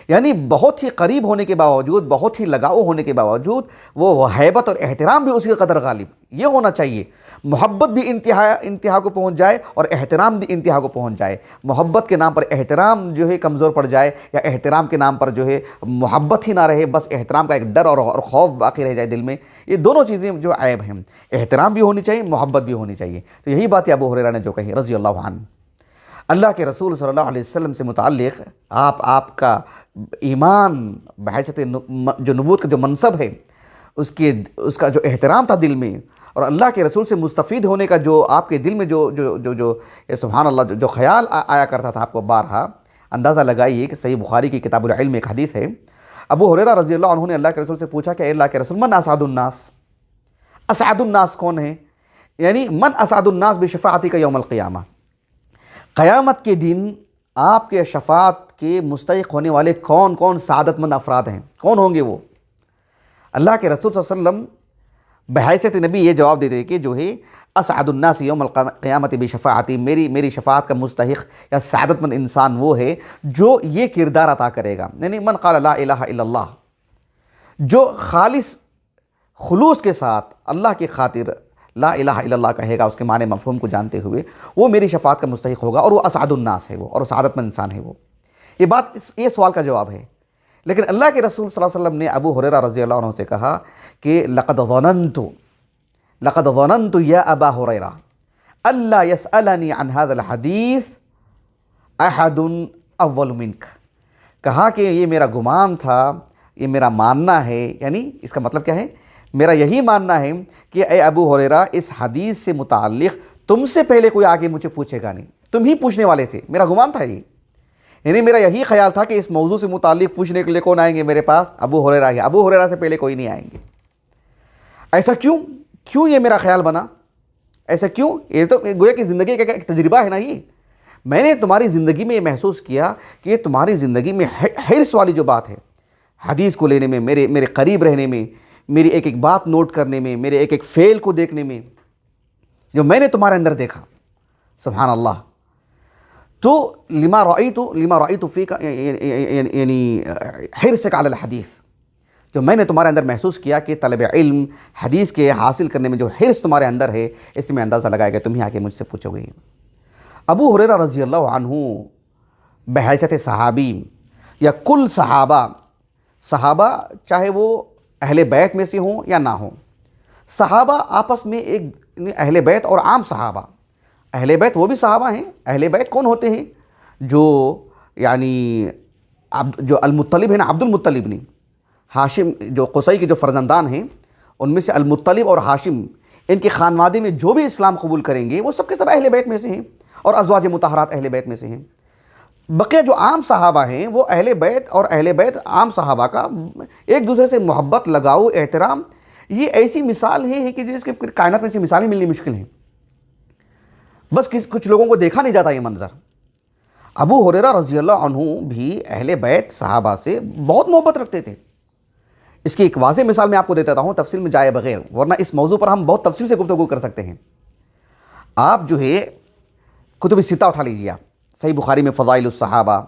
یعنی بہت ہی قریب ہونے کے باوجود, بہت ہی لگاؤ ہونے کے باوجود وہ ہیبت اور احترام بھی اسی قدر غالب. یہ ہونا چاہیے, محبت بھی انتہا کو پہنچ جائے اور احترام بھی انتہا کو پہنچ جائے. محبت کے نام پر احترام جو ہے کمزور پڑ جائے, یا احترام کے نام پر جو ہے محبت ہی نہ رہے, بس احترام کا ایک ڈر اور خوف باقی رہ جائے دل میں. یہ دونوں چیزیں جو عیب ہیں, احترام بھی ہونی چاہیے, محبت بھی ہونی چاہیے. تو یہی بات ہے ابو ہریرہ نے جو کہی رضی اللہ عنہ. اللہ کے رسول صلی اللہ علیہ وسلم سے متعلق آپ کا ایمان بحیثیت جو نبوت کا جو منصب ہے, اس کا جو احترام تھا دل میں, اور اللہ کے رسول سے مستفید ہونے کا جو آپ کے دل میں جو سبحان اللہ جو خیال آیا کرتا تھا آپ کو بارہا. اندازہ لگائیے کہ صحیح بخاری کی کتاب العلم ایک حدیث ہے, ابو ہریرہ رضی اللہ عنہ نے اللہ کے رسول سے پوچھا کہ اے اللہ کے رسول, من اسعد الناس, اسعد الناس کون ہے؟ یعنی من اسعد الناس بشفاعتک یوم القیامہ, قیامت کے دن آپ کے شفاعت کے مستحق ہونے والے کون کون سعادت مند افراد ہیں, کون ہوں گے وہ؟ اللہ کے رسول صلی اللہ علیہ وسلم بحیثیت نبی یہ جواب دیتے کہ جو ہے اسعد الناس یوم القیامت بشفاعتی, میری شفاعت کا مستحق یا سعادت مند انسان وہ ہے جو یہ کردار عطا کرے گا. یعنی من قال لا الہ الا اللہ, جو خالص خلوص کے ساتھ اللہ کی خاطر لا الہ الا اللہ کہے گا, اس کے معنی مفہوم کو جانتے ہوئے, وہ میری شفاعت کا مستحق ہوگا, اور وہ اسعد الناس ہے, وہ اور سعادت مند انسان ہے وہ. یہ بات یہ سوال کا جواب ہے. لیکن اللہ کے رسول صلی اللہ علیہ وسلم نے ابو ہریرہ رضی اللہ عنہ سے کہا کہ لقد ظننت یا ابا ہریرہ الا يسألنی عن هذا الحدیث احد اول منک. کہا کہ یہ میرا گمان تھا, یہ میرا ماننا ہے, یعنی اس کا مطلب کیا ہے, میرا یہی ماننا ہے کہ اے ابو ہریرہ اس حدیث سے متعلق تم سے پہلے کوئی آگے مجھے پوچھے گا نہیں, تم ہی پوچھنے والے تھے. میرا گمان تھا یہ, یعنی میرا یہی خیال تھا کہ اس موضوع سے متعلق پوچھنے کے لیے کون آئیں گے میرے پاس؟ ابو ہریرہ ہی. ابو ہریرہ سے پہلے کوئی نہیں آئیں گے. ایسا کیوں یہ میرا خیال بنا؟ ایسا کیوں؟ یہ تو گویا کہ زندگی کا ایک تجربہ ہے نا. یہ میں نے تمہاری زندگی میں یہ محسوس کیا کہ یہ تمہاری زندگی میں حرص والی جو بات ہے, حدیث کو لینے میں, میرے قریب رہنے میں, میری ایک ایک بات نوٹ کرنے میں, میرے ایک ایک فعل کو دیکھنے میں, جو میں نے تمہارے اندر دیکھا, سبحان اللہ. تو لما رأیت فیک, یعنی حرصک علی الحدیث, جو میں نے تمہارے اندر محسوس کیا کہ طلب علم, حدیث کے حاصل کرنے میں جو حرص تمہارے اندر ہے, اس میں اندازہ لگائے گا تم ہی آ کے مجھ سے پوچھو گے. ابو ہریرہ رضی اللہ عنہ بحیثیت صحابی یا کل صحابہ چاہے وہ اہل بیت میں سے ہوں یا نہ ہوں, صحابہ آپس میں ایک اہل بیت اور عام صحابہ. اہل بیت وہ بھی صحابہ ہیں. اہل بیت کون ہوتے ہیں؟ جو یعنی جو المطلب ہیں نا, عبد المطلب نے, ہاشم جو قصی کے جو فرزندان ہیں ان میں سے المطلب اور ہاشم, ان کے خانوادے میں جو بھی اسلام قبول کریں گے وہ سب کے سب اہل بیت میں سے ہیں, اور ازواج مطہرات اہل بیت میں سے ہیں. بقیہ جو عام صحابہ ہیں وہ اہل بیت اور اہل بیت عام صحابہ کا ایک دوسرے سے محبت, لگاؤ, احترام, یہ ایسی مثال ہے کہ جس کے کائنات میں سے مثالیں ملنی مشکل ہیں. بس کچھ لوگوں کو دیکھا نہیں جاتا یہ منظر. ابو ہریرہ رضی اللہ عنہ بھی اہل بیت صحابہ سے بہت محبت رکھتے تھے, اس کی ایک واضح مثال میں آپ کو دیتا ہوں تفصیل میں جائے بغیر، ورنہ اس موضوع پر ہم بہت تفصیل سے گفتگو کر سکتے ہیں۔ آپ جو ہے کتب ستہ اٹھا لیجیے، آپ صحیح بخاری میں فضائل الصحابہ،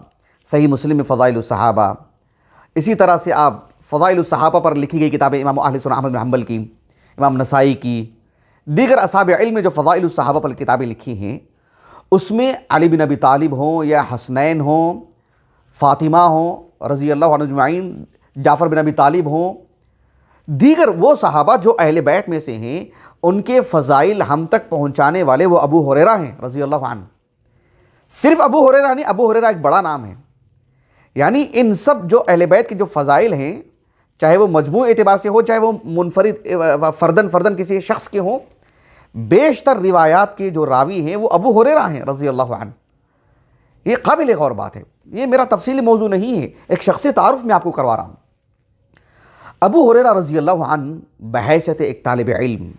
صحیح مسلم میں فضائل الصحابہ، اسی طرح سے آپ فضائل الصحابہ پر لکھی گئی کتابیں امام اہل سنت احمد بن حنبل کی، امام نسائی کی، دیگر اصحاب علم میں جو فضائل الصحابہ پر کتابیں لکھی ہیں، اس میں علی بن ابی طالب ہوں یا حسنین ہوں، فاطمہ ہوں رضی اللہ عنہ اجمعین، جعفر بن ابی طالب ہوں، دیگر وہ صحابہ جو اہل بیت میں سے ہیں، ان کے فضائل ہم تک پہنچانے والے وہ ابو ہریرہ ہیں رضی اللہ عنہ۔ صرف ابو ہریرہ نہیں، ابو ہریرہ ایک بڑا نام ہے، یعنی ان سب جو اہل بیت کے جو فضائل ہیں، چاہے وہ مجموع اعتبار سے ہو، چاہے وہ منفرد فردن کسی شخص کے ہوں، بیشتر روایات کے جو راوی ہیں وہ ابو ہریرہ ہیں رضی اللہ عنہ۔ یہ قابل غور بات ہے، یہ میرا تفصیلی موضوع نہیں ہے، ایک شخصی تعارف میں آپ کو کروا رہا ہوں۔ ابو ہریرہ رضی اللہ عنہ بحیثیت ایک طالب علم،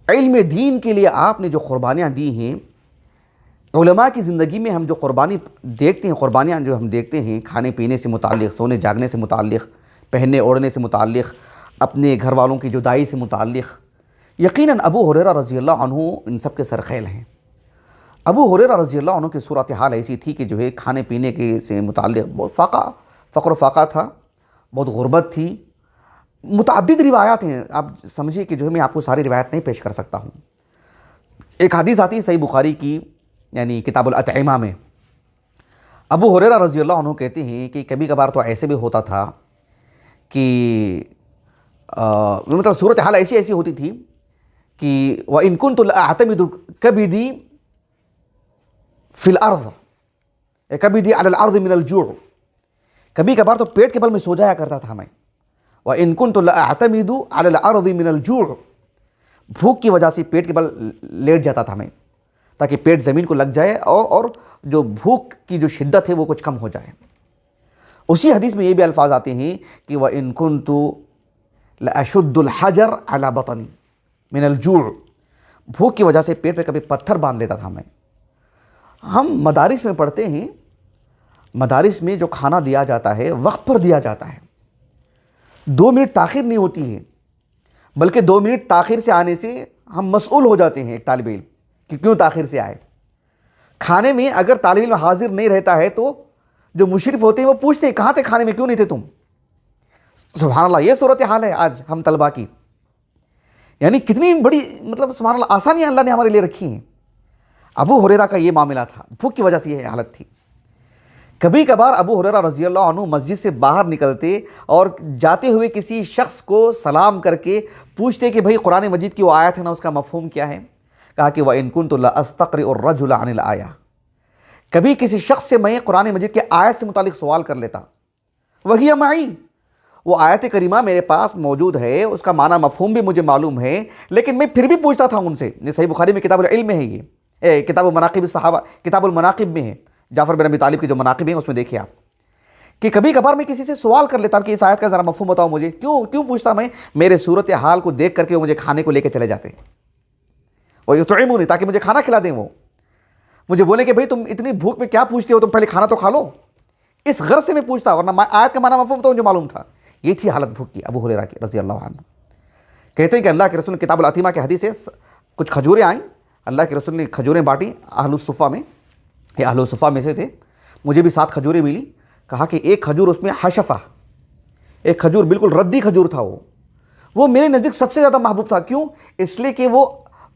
علم دین کے لیے آپ نے جو قربانیاں دی ہیں، علماء کی زندگی میں ہم جو قربانی دیکھتے ہیں، قربانیاں جو ہم دیکھتے ہیں کھانے پینے سے متعلق، سونے جاگنے سے متعلق، پہننے اوڑھنے سے متعلق، اپنے گھر والوں کی جدائی سے متعلق، یقیناً ابو ہریرہ رضی اللہ عنہ ان سب کے سرخیل ہیں۔ ابو ہریرہ رضی اللہ عنہ کی صورتحال ایسی تھی کہ جو ہے کھانے پینے کے سے متعلق بہت فقر و فاقہ تھا، بہت غربت تھی، متعدد روایات ہیں، آپ سمجھیے کہ جو ہے میں آپ کو ساری روایت نہیں پیش کر سکتا ہوں۔ ایک حدیث آتی ہے صحیح بخاری کی، یعنی کتاب الاطعمہ میں، ابو ہریرہ رضی اللہ عنہ کہتے ہیں کہ کبھی کبھار تو ایسے بھی ہوتا تھا کہ مطلب صورتحال ایسی ہوتی تھی کہ وَإِن كُنْتُ لَأَعْتَمِدُ كَبِدِي فِي الْأَرْضِ، كَبِدِي عَلَى الْأَرْضِ مِنَ الْجُوعِ، کبھی کبھار تو پیٹ کے بل میں سو جایا کرتا تھا میں۔ وَإِن كُنْتُ لَأَعْتَمِدُ عَلَى الْأَرْضِ مِنَ الْجُوعِ، بھوک کی وجہ سے پیٹ کے بل لیٹ جاتا تھا میں تاکہ پیٹ زمین کو لگ جائے اور جو بھوک کی جو شدت ہے وہ کچھ کم ہو جائے۔ اسی حدیث میں یہ بھی الفاظ آتے ہیں کہ وَإِن كُنْتُ لَأَشُدُّ الْحَجَرَ عَلَى بَطَنِي مِنَ الْجُوعِ، بھوک کی وجہ سے پیٹ پہ کبھی پتھر باندھ دیتا تھا میں۔ ہم مدارس میں پڑھتے ہیں، مدارس میں جو کھانا دیا جاتا ہے وقت پر دیا جاتا ہے، 2 منٹ تاخیر نہیں ہوتی ہے، بلکہ 2 منٹ تاخیر سے آنے سے ہم مسئول ہو جاتے ہیں ایک طالب علم کہ کیوں تاخیر سے آئے۔ کھانے میں اگر طالب علم حاضر نہیں رہتا ہے تو جو مشرف ہوتے ہیں وہ پوچھتے ہیں کہاں تھے کھانے میں، کیوں نہیں تھے تم؟ سبحان اللہ، یہ صورتحال ہے آج ہم طلباء کی، یعنی کتنی بڑی مطلب سبحان اللہ آسانیاں اللہ نے ہمارے لیے رکھی ہیں۔ ابو ہریرہ کا یہ معاملہ تھا، بھوک کی وجہ سے یہ حالت تھی۔ کبھی کبھار ابو ہریرہ رضی اللہ عنہ مسجد سے باہر نکلتے اور جاتے ہوئے کسی شخص کو سلام کر کے پوچھتے کہ بھئی قرآن مجید کی وہ آیت ہے نا، اس کا مفہوم کیا ہے؟ کہا کہ وَإِن كُنْتُ لَأَسْتَقْرِئُ الرَّجُلَ عَنِ الْآيَةِ، کبھی کسی شخص سے میں قرآن مجید کے آیت سے متعلق سوال کر لیتا، وَهِيَ مَعِي، وہ آیت کریمہ میرے پاس موجود ہے، اس کا معنی مفہوم بھی مجھے معلوم ہے، لیکن میں پھر بھی پوچھتا تھا ان سے۔ یہ صحیح بخاری میں کتاب العلم میں ہے، یہ کتاب مناقب الصحابہ، کتاب المناقب میں ہے، جعفر بن ابی طالب کے جو مناقب ہیں اس میں دیکھیں آپ کہ کبھی کبھار میں کسی سے سوال کر لیتا کہ اس آیت کا ذرا مفہوم بتاؤ مجھے۔ کیوں پوچھتا میں؟ میرے صورتحال کو دیکھ کر کے وہ مجھے کھانے کو لے کے چلے جاتے، وہ یطعمونی، تاکہ مجھے کھانا کھلا دیں، وہ مجھے بولے کہ بھئی تم اتنی بھوک میں کیا پوچھتے ہو، تم پہلے کھانا تو کھا لو۔ اس غرض سے میں پوچھتا، ورنہ آیت کا معنی مفہوم تو مجھے معلوم تھا۔ یہ تھی حالت بھوک کی ابو ہریرہ کی رضی اللہ عنہ۔ کہتے ہیں کہ اللہ کے رسول کتاب الاطعمہ کے حدیث سے کچھ کھجوریں آئیں، اللہ کے رسول نے کھجوریں بانٹیں اہل الصفہ میں، یہ اہل الصفہ میں سے تھے، مجھے بھی 7 کھجوریں ملی۔ کہا کہ ایک کھجور اس میں حشفہ، ایک کھجور بالکل ردی کھجور تھا، وہ میرے نزدیک سب سے زیادہ محبوب تھا۔ کیوں؟ اس لیے کہ وہ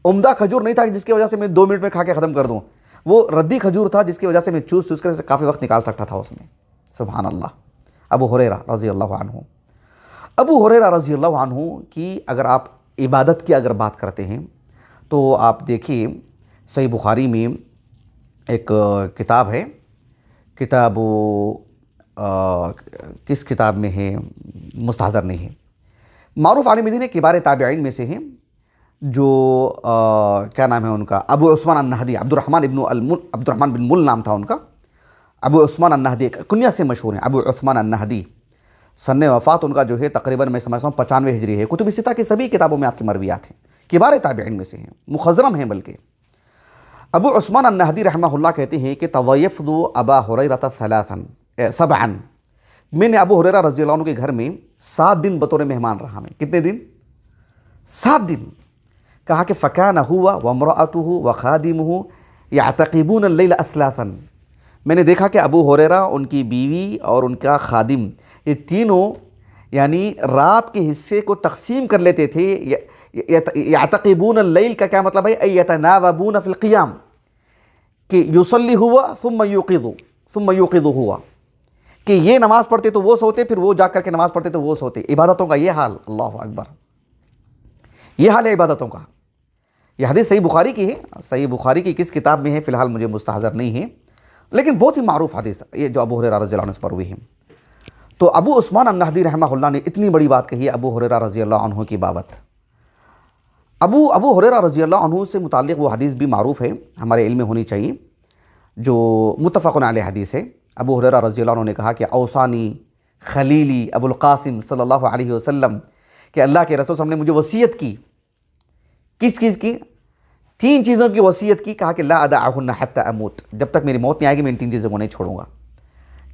عمدہ کھجور نہیں تھا جس کی وجہ سے میں 2 منٹ میں کھا کے ختم کر دوں، وہ ردی کھجور تھا جس کی وجہ سے میں چوس کر کافی وقت نکال سکتا تھا اس میں۔ سبحان اللہ۔ ابو ہریرہ رضی اللہ عنہ، ابو ہریرہ رضی اللہ عنہ کی اگر آپ عبادت کی اگر بات کرتے ہیں تو آپ دیکھیے صحیح بخاری میں ایک کتاب ہے، کتاب کس کتاب میں ہے مستحضر نہیں ہے، معروف عالم دین کبار تابعین میں سے ہیں، جو کیا نام ہے ان کا، ابو عثمان النہدی، عبد الرحمن بن مل نام تھا ان کا، ابو عثمان النہدی کنیہ سے مشہور ہیں، ابو عثمان النہدی۔ سن وفات ان کا جو ہے تقریباً میں سمجھتا ہوں 95 ہجری ہے۔ کتب ستہ کی سبھی کتابوں میں آپ کی مرویات ہیں، کبار تابعین میں سے ہیں، مخضرم ہیں بلکہ۔ ابو عثمان النہدی رحمہ اللہ کہتے ہیں کہ تویفد ابا ہریرہ 7 سبعا، میں نے ابو ہریرہ رضی اللہ عنہ کے گھر میں 7 دن بطور مہمان رہا. میں کتنے دن؟ 7 دن. کہا کہ فَكَانَ هُوَ وَامْرَأَتُهُ وَخَادِمُهُ يَعْتَقِبُونَ اللَّيْلَ أَثْلَاثًا. میں نے دیکھا کہ ابو ہریرہ، ان کی بیوی اور ان کا خادم، یہ تینوں یعنی رات کے حصے کو تقسیم کر لیتے تھے. یعتقبون اللیل کا کیا مطلب ہے؟ یتناوبون فی القیام، کہ یصلی ہوا ثم یوقظ ہوا، کہ یہ نماز پڑھتے تو وہ سوتے، پھر وہ جا کر کے نماز پڑھتے تو وہ سوتے. عبادتوں کا یہ حال. اللہ اکبر. یہ حال ہے عبادتوں کا. یہ حدیث صحیح بخاری کی ہے. صحیح بخاری کی کس کتاب میں ہے فی الحال مجھے مستحضر نہیں ہے، لیکن بہت ہی معروف حدیث یہ جو ابو ہریرہ رضی اللہ عنہ سے مروی ہے. تو ابو عثمان النہدی رحمہ اللہ نے اتنی بڑی بات کہی ہے ابو ہریرہ رضی اللہ عنہ کی بابت. ابو ہریرہ رضی اللہ عنہ سے متعلق وہ حدیث بھی معروف ہے، ہمارے علم میں ہونی چاہیے، جو متفق علیہ حدیث ہے. ابو ہریرہ رضی اللہ عنہ نے کہا کہ اوصانی خلیلی ابو القاسم صلی اللہ علیہ وسلم، کہ اللہ کے رسول صلی اللہ علیہ وسلم نے مجھے وصیت کی. کس چیز کی؟ 3 چیزوں کی وصیت کی. کہا کہ لا ادعہن حتی اموت، جب تک میری موت نہیں آئے گی میں ان 3 چیزوں کو نہیں چھوڑوں گا.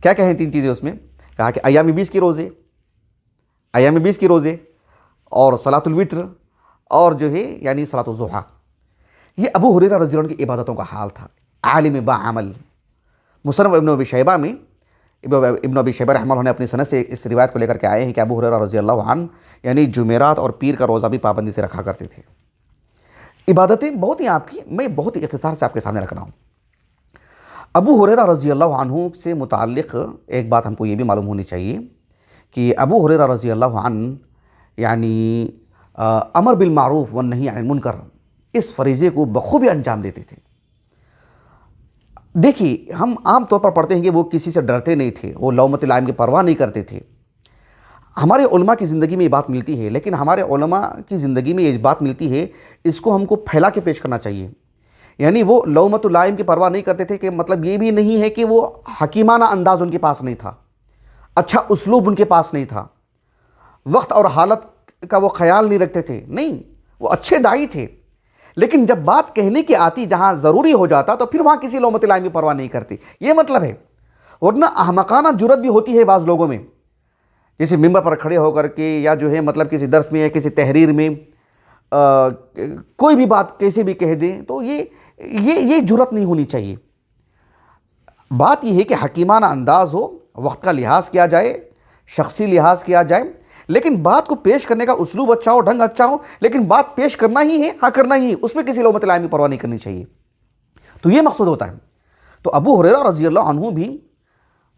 کیا کہیں 3 چیزیں اس میں؟ کہا کہ ایام 20 کے روزے، ایام 20 کے روزے، اور صلاۃ الوتر، اور جو ہے یعنی صلاۃ الضحیٰ. یہ ابو ہریرہ رضی اللہ عنہ کی عبادتوں کا حال تھا. عالم با عمل. مصنف ابن ابی شیبہ میں ابن ابی شیبہ رحمہ اللہ نے اپنی سند سے اس روایت کو لے کر کے آئے ہیں کہ ابو ہریرہ رضی اللہ عنہ یعنی جمعرات اور پیر کا روزہ بھی پابندی سے رکھا کرتے تھے. عبادتیں بہت ہی آپ کی میں بہت ہی اختصار سے آپ کے سامنے رکھ رہا ہوں. ابو ہریرہ رضی اللہ عنہ سے متعلق ایک بات ہم کو یہ بھی معلوم ہونی چاہیے کہ ابو ہریرہ رضی اللہ عنہ یعنی امر بالمعروف والنہی عن المنکر، اس فریضے کو بخوبی انجام دیتے تھے. دیکھیے ہم عام طور پر پڑھتے ہیں کہ وہ کسی سے ڈرتے نہیں تھے، وہ لومۃ لائم کی پرواہ نہیں کرتے تھے. ہمارے علماء کی زندگی میں یہ بات ملتی ہے، لیکن ہمارے علماء کی زندگی میں یہ بات ملتی ہے، اس کو ہم کو پھیلا کے پیش کرنا چاہیے. یعنی وہ لومۃ لائم کی پرواہ نہیں کرتے تھے، کہ مطلب یہ بھی نہیں ہے کہ وہ حکیمانہ انداز ان کے پاس نہیں تھا، اچھا اسلوب ان کے پاس نہیں تھا، وقت اور حالت کا وہ خیال نہیں رکھتے تھے. نہیں، وہ اچھے داعی تھے، لیکن جب بات کہنے کی آتی جہاں ضروری ہو جاتا تو پھر وہاں کسی لومۃ لائم کی پرواہ نہیں کرتے. یہ مطلب ہے. ورنہ احمقانہ جرت بھی ہوتی ہے بعض لوگوں میں، جیسے ممبر پر کھڑے ہو کر کے یا جو ہے مطلب کسی درس میں یا کسی تحریر میں کوئی بھی بات کیسے بھی کہہ دیں، تو یہ جرت نہیں ہونی چاہیے. بات یہ ہے کہ حکیمانہ انداز ہو، وقت کا لحاظ کیا جائے، شخصی لحاظ کیا جائے، لیکن بات کو پیش کرنے کا اسلوب اچھا ہو، ڈھنگ اچھا ہو، لیکن بات پیش کرنا ہی ہے، ہاں کرنا ہی ہے، اس میں کسی لومۃ لائم کی پرواہ نہیں کرنی چاہیے. تو یہ مقصود ہوتا ہے. تو ابو ہریرہ رضی اللہ عنہ بھی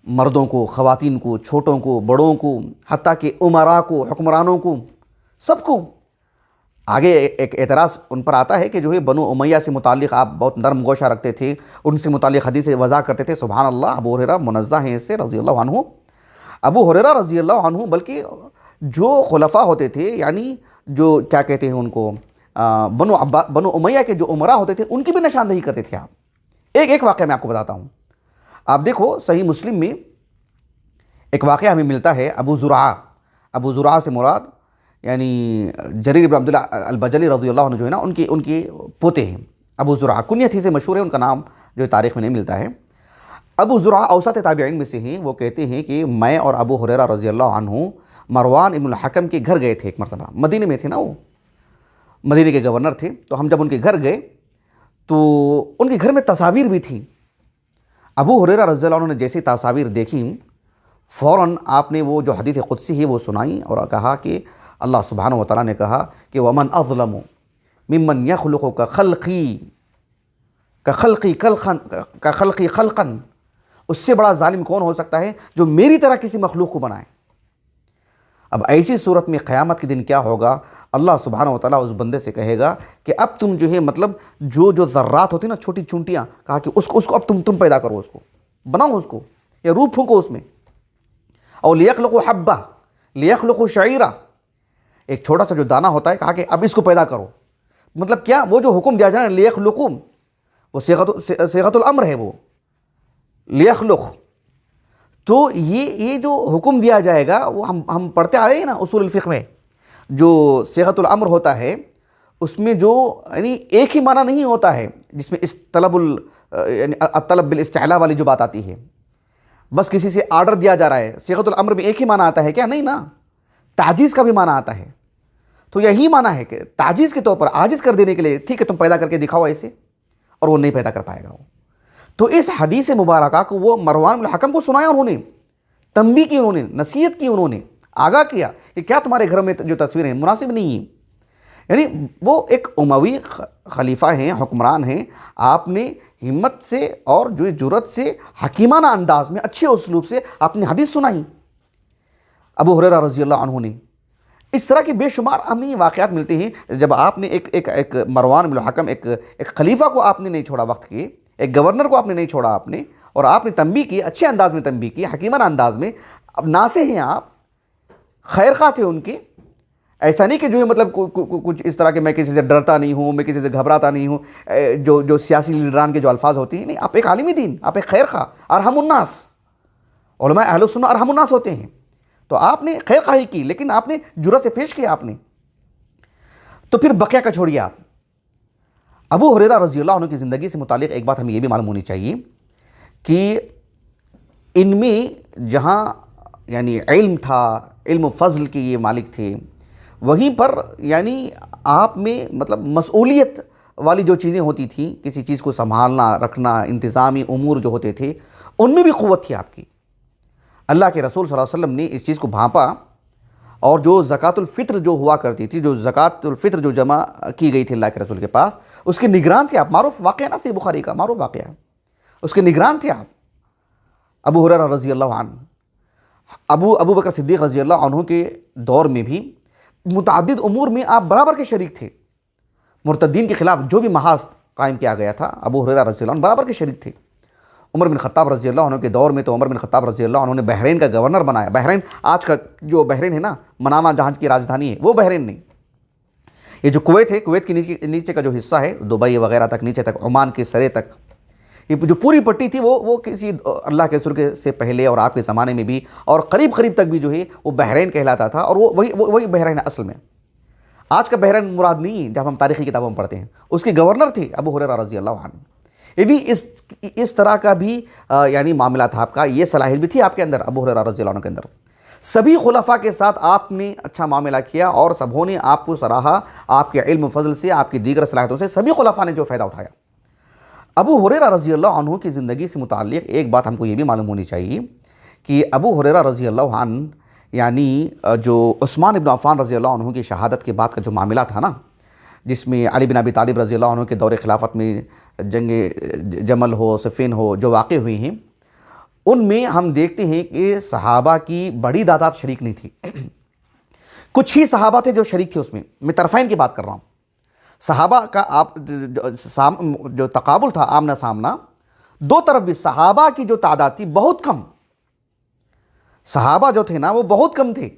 مردوں کو، خواتین کو، چھوٹوں کو، بڑوں کو، حتیٰ کہ امراء کو، حکمرانوں کو، سب کو. آگے ایک اعتراض ان پر آتا ہے کہ جو ہے بنو امیہ سے متعلق آپ بہت نرم گوشہ رکھتے تھے، ان سے متعلق حدیث وضع کرتے تھے. سبحان اللہ، ابو ہریرہ منزہ ہیں اس سے رضی اللہ عنہ. ابو ہریرہ رضی اللہ عنہ بلکہ جو خلفاء ہوتے تھے، یعنی جو کیا کہتے ہیں ان کو بنو امیہ کے جو امراء ہوتے تھے، ان کی بھی نشاندہی کرتے تھے آپ. ایک واقعہ میں آپ کو بتاتا ہوں. آپ دیکھو صحیح مسلم میں ایک واقعہ ہمیں ملتا ہے. ابو زرعہ سے مراد یعنی جریر بن عبداللہ البجلی رضی اللہ عنہ جو ہے نا، ان کے پوتے ہیں ابو زرعہ. کنیت ہی سے مشہور ہے، ان کا نام جو تاریخ میں نہیں ملتا ہے. ابو زرعہ اوسط تابعین میں سے ہیں. وہ کہتے ہیں کہ میں اور ابو ہریرہ رضی اللہ عنہ مروان ابن الحکم کے گھر گئے تھے ایک مرتبہ. مدینے میں تھے نا، وہ مدینے کے گورنر تھے. تو ہم جب ان کے گھر گئے تو ان کے گھر میں تصاویر بھی تھیں. ابو ہریرہ رضی اللہ عنہ نے جیسی تصاویر دیکھیں، فوراً آپ نے وہ جو حدیث قدسی ہے وہ سنائی اور کہا کہ اللہ سبحانہ و تعالیٰ نے کہا کہ وَمَنْ أَظْلَمُ مِمَّنْ يَخْلُقُ كَخَلْقِي خَلْقًا. اس سے بڑا ظالم کون ہو سکتا ہے جو میری طرح کسی مخلوق کو بنائے. اب ایسی صورت میں قیامت کے دن کیا ہوگا؟ اللہ سبحانہ و تعالیٰ اس بندے سے کہے گا کہ اب تم جو ہے مطلب جو ذرات ہوتی ہیں نا، چھوٹی چونٹیاں، کہا کہ اس کو اب تم پیدا کرو، اس کو بناؤ، اس کو یا روح پھونکو اس میں. اور لِيَخْلُقُ حَبَّةً لِيَخْلُقُ شَعِيرًا، ایک چھوٹا سا جو دانہ ہوتا ہے، کہا کہ اب اس کو پیدا کرو. مطلب کیا؟ وہ جو حکم دیا جائے نا لِيَخْلُقُ، وہ صيغۃ الامر ہے، وہ لِيَخْلُقُ. تو یہ جو حکم دیا جائے گا وہ ہم پڑھتے آئے ہیں نا اصول الفقہ میں، جو صيغۃ الامر ہوتا ہے اس میں جو یعنی ایک ہی معنی نہیں ہوتا ہے، جس میں یعنی الطلب بالاستعلاء والی جو بات آتی ہے. بس کسی سے آرڈر دیا جا رہا ہے. صیغۃ الامر میں ایک ہی معنی آتا ہے کیا؟ نہیں نا، تعجیز کا بھی معنی آتا ہے. تو یہی معنی ہے کہ تعجیز کے طور پر، عاجز کر دینے کے لیے، ٹھیک ہے تم پیدا کر کے دکھاؤ ایسے، اور وہ نہیں پیدا کر پائے گا وہ. تو اس حدیث مبارکہ کو وہ مروان بن الحکم کو سنایا، انہوں نے تنبیہ کی، انہوں نے نصیحت کی، انہوں نے آگاہ کیا کہ کیا تمہارے گھر میں جو تصویریں ہیں مناسب نہیں ہیں. یعنی وہ ایک اموی خلیفہ ہیں، حکمران ہیں، آپ نے ہمت سے اور جو جرأت سے حکیمانہ انداز میں اچھے اسلوب سے اپنی حدیث سنائی. ابو ہریرہ رضی اللہ عنہ نے اس طرح کے بے شمار ہمیں واقعات ملتے ہیں جب آپ نے ایک مروان بن الحکم، ایک خلیفہ کو آپ نے نہیں چھوڑا وقت کے، ایک گورنر کو آپ نے نہیں چھوڑا آپ نے، اور آپ نے تنبیہ کی، اچھے انداز میں تنبیہ کی، حکیمانہ انداز میں. اب ناصح ہیں آپ، خیر خواہ تھے ان کے. ایسا نہیں کہ جو ہے مطلب کچھ اس طرح کہ میں کسی سے ڈرتا نہیں ہوں، میں کسی سے گھبراتا نہیں ہوں، جو سیاسی لیڈران کے جو الفاظ ہوتے ہیں. نہیں، آپ ایک عالم دین، آپ ایک خیر خواہ، ارحم الناس. علماء اہل السنہ ارحم الناس ہوتے ہیں. تو آپ نے خیر خواہی کی، لیکن آپ نے جرأت سے پیش کیا آپ نے. تو پھر بقیہ کا چھوڑیے آپ. ابو ہریرہ رضی اللہ عنہ کی زندگی سے متعلق ایک بات ہمیں یہ بھی معلوم ہونی چاہیے کہ ان میں جہاں یعنی علم تھا، علم و فضل کے یہ مالک تھے، وہیں پر یعنی آپ میں مطلب مسئولیت والی جو چیزیں ہوتی تھیں، کسی چیز کو سنبھالنا، رکھنا، انتظامی امور جو ہوتے تھے، ان میں بھی قوت تھی آپ کی. اللہ کے رسول صلی اللہ علیہ وسلم نے اس چیز کو بھانپا، اور جو زکوٰۃ الفطر جو ہوا کرتی تھی، جو زکوٰۃ الفطر جو جمع کی گئی تھی اللہ کے رسول کے پاس، اس کے نگران تھے آپ. معروف واقعہ نا، صحیح بخاری کا معروف واقعہ، اس کے نگران تھے آپ ابو ہریرہ رضی اللہ عنہ. ابو بکر صدیق رضی اللہ عنہ کے دور میں بھی متعدد امور میں آپ برابر کے شریک تھے. مرتدین کے خلاف جو بھی محاذ قائم کیا گیا تھا، ابو ہریرہ رضی اللہ عنہ برابر کے شریک تھے. عمر بن خطاب رضی اللہ عنہ کے دور میں تو عمر بن خطاب رضی اللہ عنہ نے بحرین کا گورنر بنایا. بحرین آج کا جو بحرین ہے نا، منامہ جہاں کی راجدھانی ہے، وہ بحرین نہیں. یہ جو کویت ہے، کویت کے نیچے کا جو حصہ ہے، دبئی وغیرہ تک، نیچے تک، عمان کے سرے تک، یہ جو پوری پٹی تھی وہ کسی اللہ کے رسول سے پہلے اور آپ کے زمانے میں بھی، اور قریب تک بھی جو ہے وہ بحرین کہلاتا تھا. اور وہی بحرین ہے اصل میں. آج کا بحرین مراد نہیں ہے جب ہم تاریخی کتابوں میں پڑھتے ہیں. اس کے گورنر تھے ابو ہریرہ رضی اللہ عنہ. یہ بھی اس طرح کا بھی یعنی معاملہ تھا آپ کا، یہ صلاحیت بھی تھی آپ کے اندر، ابو ہریرہ رضی اللہ عنہ کے اندر. سبھی خلفاء کے ساتھ آپ نے اچھا معاملہ کیا، اور سبھوں نے آپ کو سراہا. آپ کے علم و فضل سے، آپ کی دیگر صلاحیتوں سے سبھی خلفاء نے جو فائدہ اٹھایا. ابو ہریرہ رضی اللہ عنہ کی زندگی سے متعلق ایک بات ہم کو یہ بھی معلوم ہونی چاہیے کہ ابو ہریرہ رضی اللہ عنہ یعنی جو عثمان ابن عفان رضی اللہ عنہ کی شہادت کے بعد کا جو معاملہ تھا نا، جس میں علی بن ابی طالب رضی اللہ عنہ کے دور خلافت میں جنگ جمل ہو، صفین ہو، جو واقع ہوئی ہیں، ان میں ہم دیکھتے ہیں کہ صحابہ کی بڑی تعداد شریک نہیں تھی. کچھ ہی صحابہ تھے جو شریک تھے اس میں. میں طرفین کی بات کر رہا ہوں. صحابہ کا جو تقابل تھا، آمنا سامنا، دو طرف بھی صحابہ کی جو تعداد تھی بہت کم. صحابہ جو تھے نا وہ بہت کم تھے.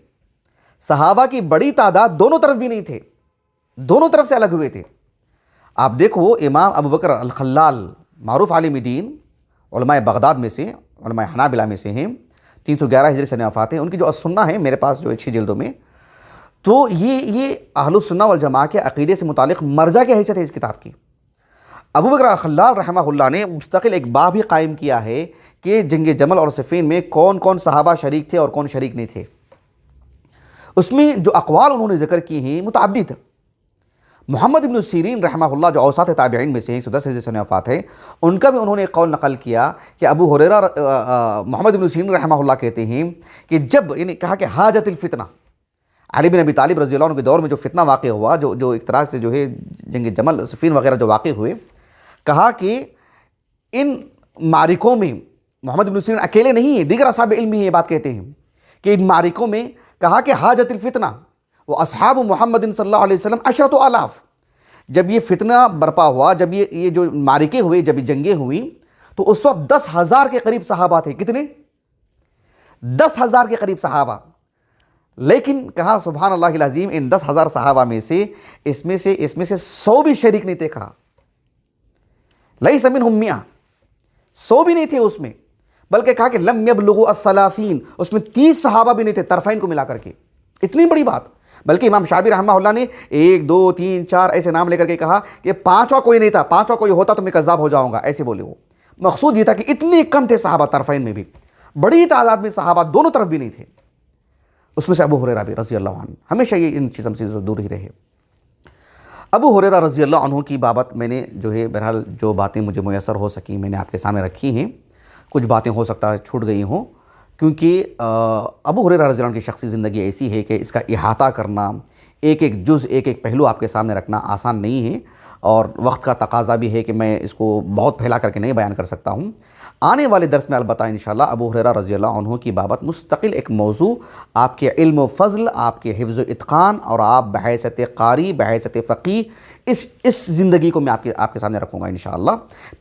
صحابہ کی بڑی تعداد دونوں طرف بھی نہیں تھے، دونوں طرف سے الگ ہوئے تھے. آپ دیکھو امام ابو بکر الخلال، معروف عالم دین، علماء بغداد میں سے، علماء حنابلہ میں سے ہیں، 311 ہجری سے وفات ہیں. ان کی جو السنہ ہے میرے پاس جو 6 جلدوں میں، تو یہ اہل السنہ والجماعہ کے عقیدے سے متعلق مرجع کی حیثیت ہے اس کتاب کی. ابو بکر الخلال رحمہ اللہ نے مستقل ایک باب ہی قائم کیا ہے کہ جنگ جمل اور صفین میں کون کون صحابہ شریک تھے اور کون شریک نہیں تھے. اس میں جو اقوال انہوں نے ذکر کی ہیں متعدد. محمد ابن سیرین رحمہ اللہ جو اوساط تابعین میں سے ہیں، 110 ہجری سے وفات ہے، ان کا بھی انہوں نے قول نقل کیا کہ ابو ہریرہ محمد ابن سیرین رحمہ اللہ کہتے ہیں کہ جب یعنی کہا کہ حاجت الفتنہ، علی بن ابی طالب رضی اللہ عنہ کے دور میں جو فتنہ واقع ہوا، جو ایک طرح سے جو ہے جنگ جمل صفین وغیرہ جو واقع ہوئے، کہا کہ ان معرکوں میں محمد ابن سیرین اکیلے نہیں ہیں، دیگر اصحاب علم ہی یہ بات کہتے ہیں کہ ان معرکوں میں کہا کہ حاجت الفتنہ وہ اصحاب محمد صلی اللہ علیہ وسلم 10,000. جب یہ فتنہ برپا ہوا، جب یہ جو معرکے ہوئے، جب یہ جنگیں ہوئیں، تو اس وقت 10,000 کے قریب صحابہ تھے. کتنے؟ 10,000 کے قریب صحابہ. لیکن کہا سبحان اللہ العظیم، ان 10,000 صحابہ میں سے اس میں سے 100 بھی شریک نہیں تھے. کہا لیس منہم 100 بھی نہیں تھے اس میں، بلکہ کہا کہ لم یبلغوا الثلاثین، اس میں 30 صحابہ بھی نہیں تھے طرفین کو ملا کر کے. اتنی بڑی بات. بلکہ امام شعبی رحمہ اللہ نے 1 2 3 4 ایسے نام لے کر کے کہا کہ 5واں کوئی نہیں تھا، 5واں کوئی ہوتا تو میں کذاب ہو جاؤں گا، ایسے بولے وہ. مقصود یہ تھا کہ اتنے کم تھے صحابہ طرفین میں بھی. بڑی تعداد میں صحابہ دونوں طرف بھی نہیں تھے، اس میں سے ابو ہریرہ بھی رضی اللہ عنہ، ہمیشہ یہ ان چیزوں سے دور ہی رہے۔ ابو ہریرہ رضی اللہ عنہ کی بابت میں نے جو ہے بہرحال جو باتیں مجھے میسر ہو سکیں میں نے آپ کے سامنے رکھی ہیں، کچھ باتیں ہو سکتا ہے چھوٹ گئی ہوں، کیونکہ ابو ہریرہ رضی اللہ عنہ کی شخصی زندگی ایسی ہے کہ اس کا احاطہ کرنا، ایک ایک جز ایک ایک پہلو آپ کے سامنے رکھنا آسان نہیں ہے، اور وقت کا تقاضا بھی ہے کہ میں اس کو بہت پھیلا کر کے نہیں بیان کر سکتا ہوں۔ آنے والے درس میں البتہ انشاءاللہ ابو ہریرہ رضی اللہ عنہ کی بابت مستقل ایک موضوع، آپ کے علم و فضل، آپ کے حفظ و اتقان، اور آپ بحیثیت قاری، بحیثیت فقیہ اس زندگی کو میں آپ کے سامنے رکھوں گا انشاءاللہ۔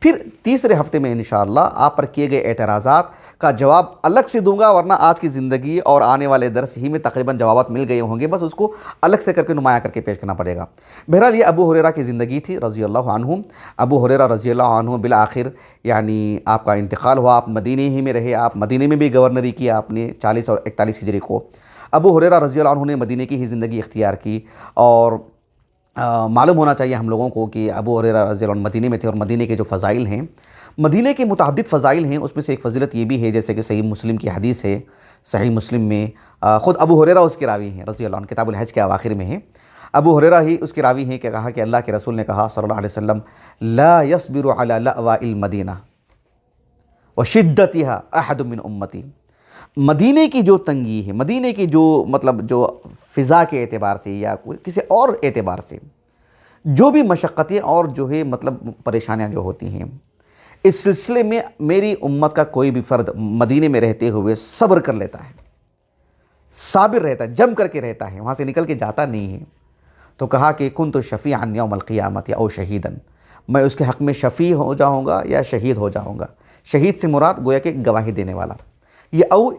پھر تیسرے ہفتے میں انشاءاللہ آپ پر کیے گئے اعتراضات کا جواب الگ سے دوں گا، ورنہ آج کی زندگی اور آنے والے درس ہی میں تقریباً جوابات مل گئے ہوں گے، بس اس کو الگ سے کر کے نمایاں کر کے پیش کرنا پڑے گا۔ بہرحال یہ ابو ہریرہ کی زندگی تھی رضی اللہ عنہ۔ ابو ہریرہ رضی اللہ عنہ بالآخر یعنی آپ کا انتقال ہوا، آپ مدینہ ہی میں رہے، آپ مدینہ میں بھی گورنری کیا آپ نے 40 اور 41 ہجری کو۔ ابو ہریرہ رضی اللہ عنہ نے مدینہ کی ہی زندگی اختیار کی، اور معلوم ہونا چاہیے ہم لوگوں کو کہ ابو ہریرہ رضی اللہ عنہ مدینہ میں تھے، اور مدینہ کے جو فضائل ہیں، مدینہ کے متعدد فضائل ہیں، اس میں سے ایک فضیلت یہ بھی ہے جیسے کہ صحیح مسلم کی حدیث ہے، صحیح مسلم میں خود ابو ہریرہ اس کے راوی ہیں رضی اللہ عنہ، کتاب الحج کے اواخر میں ہے، ابو ہریرہ ہی اس کے راوی ہیں کہ کہا کہ اللہ کے رسول نے کہا صلی اللہ علیہ وسلم لا يصبر على لأواء المدینہ وشدتها احد من امتی۔ مدینہ کی جو تنگی ہے، مدینہ کی جو جو فضا کے اعتبار سے یا کسی اور اعتبار سے جو بھی مشقتیں اور جو ہے پریشانیاں جو ہوتی ہیں، اس سلسلے میں میری امت کا کوئی بھی فرد مدینہ میں رہتے ہوئے صبر کر لیتا ہے، صابر رہتا ہے، جم کر کے رہتا ہے، وہاں سے نکل کے جاتا نہیں ہے، تو کہا کہ کنت شفیعا یوم القیامت او شہیدا، میں اس کے حق میں شفیع ہو جاؤں گا یا شہید ہو جاؤں گا۔ شہید سے مراد گویا کہ گواہی دینے والا، یہ او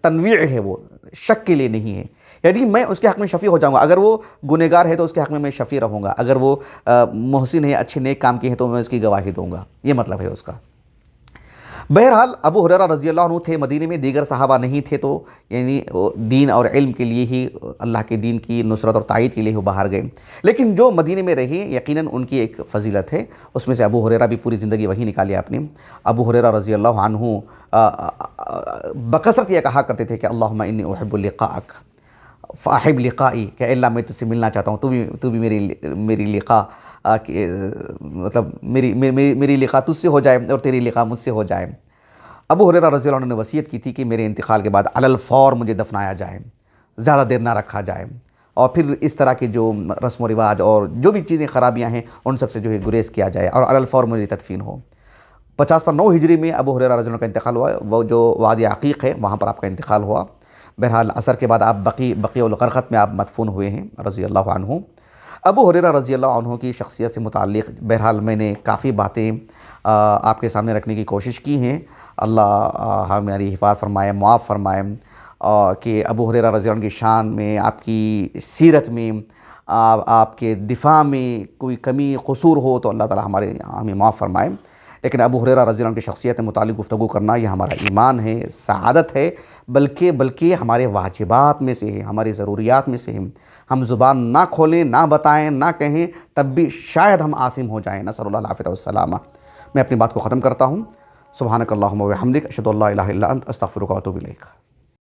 تنویع ہے، وہ شک کے لیے نہیں ہے، یعنی میں اس کے حق میں شفیع ہو جاؤں گا، اگر وہ گنہگار ہے تو اس کے حق میں شفیع رہوں گا، اگر وہ محسن ہے، اچھے نیک کام کے ہیں تو میں اس کی گواہی دوں گا، یہ مطلب ہے اس کا۔ بہرحال ابو ہریرہ رضی اللہ عنہ تھے مدینہ میں، دیگر صحابہ نہیں تھے، تو یعنی دین اور علم کے لیے ہی، اللہ کے دین کی نصرت اور تائید کے لیے وہ باہر گئے، لیکن جو مدینہ میں رہے یقیناً ان کی ایک فضیلت ہے، اس میں سے ابو ہریرہ بھی پوری زندگی وہی نکالی آپ نے۔ ابو ہریرہ رضی اللہ عنہ بکثرت یہ کہا کرتے تھے کہ اللہم انی احب لقاءک فاحب لقائی، کہ اللہ میں تجھ سے ملنا چاہتا ہوں، تو بھی میری لقاء میری لقاء تجھ سے ہو جائے اور تیری لقاء مجھ سے ہو جائے۔ ابو ہریرہ رضی اللہ عنہ نے وصیت کی تھی کہ میرے انتقال کے بعد علی الفور مجھے دفنایا جائے، زیادہ دیر نہ رکھا جائے، اور پھر اس طرح کے جو رسم و رواج اور جو بھی چیزیں خرابیاں ہیں ان سب سے جو ہے گریز کیا جائے، اور علی الفور میری تدفین ہو۔ 50 ہجری میں ابو ہریرہ رضی اللہ عنہ کا انتقال ہوا، وہ جو وادی عقیق ہے وہاں پر آپ کا انتقال ہوا۔ بہرحال عصر کے بعد آپ بقیع الغرقد میں آپ مدفون ہوئے ہیں رضی اللہ عنہ۔ ابو ہریرہ رضی اللہ عنہ کی شخصیت سے متعلق بہرحال میں نے کافی باتیں آپ کے سامنے رکھنے کی کوشش کی ہیں، اللہ ہماری حفاظت فرمائے، معاف فرمائے، کہ ابو ہریرہ رضی اللہ عنہ کی شان میں، آپ کی سیرت میں، آپ کے دفاع میں کوئی کمی قصور ہو تو اللہ تعالی ہمیں معاف فرمائے، لیکن ابو ہریرہ رضی اللہ عنہ کی شخصیت کے متعلق گفتگو کرنا یہ ہمارا ایمان ہے، سعادت ہے، بلکہ ہمارے واجبات میں سے ہے، ہماری ضروریات میں سے ہے۔ ہم زبان نہ کھولیں، نہ بتائیں، نہ کہیں، تب بھی شاید ہم آثم ہو جائیں، نسأل اللہ العافیہ والسلامہ۔ میں اپنی بات کو ختم کرتا ہوں۔ سبحانک اللہم و بحمدک، اشہد ان لا الہ الا انت، استغفرک و اتوب الیک۔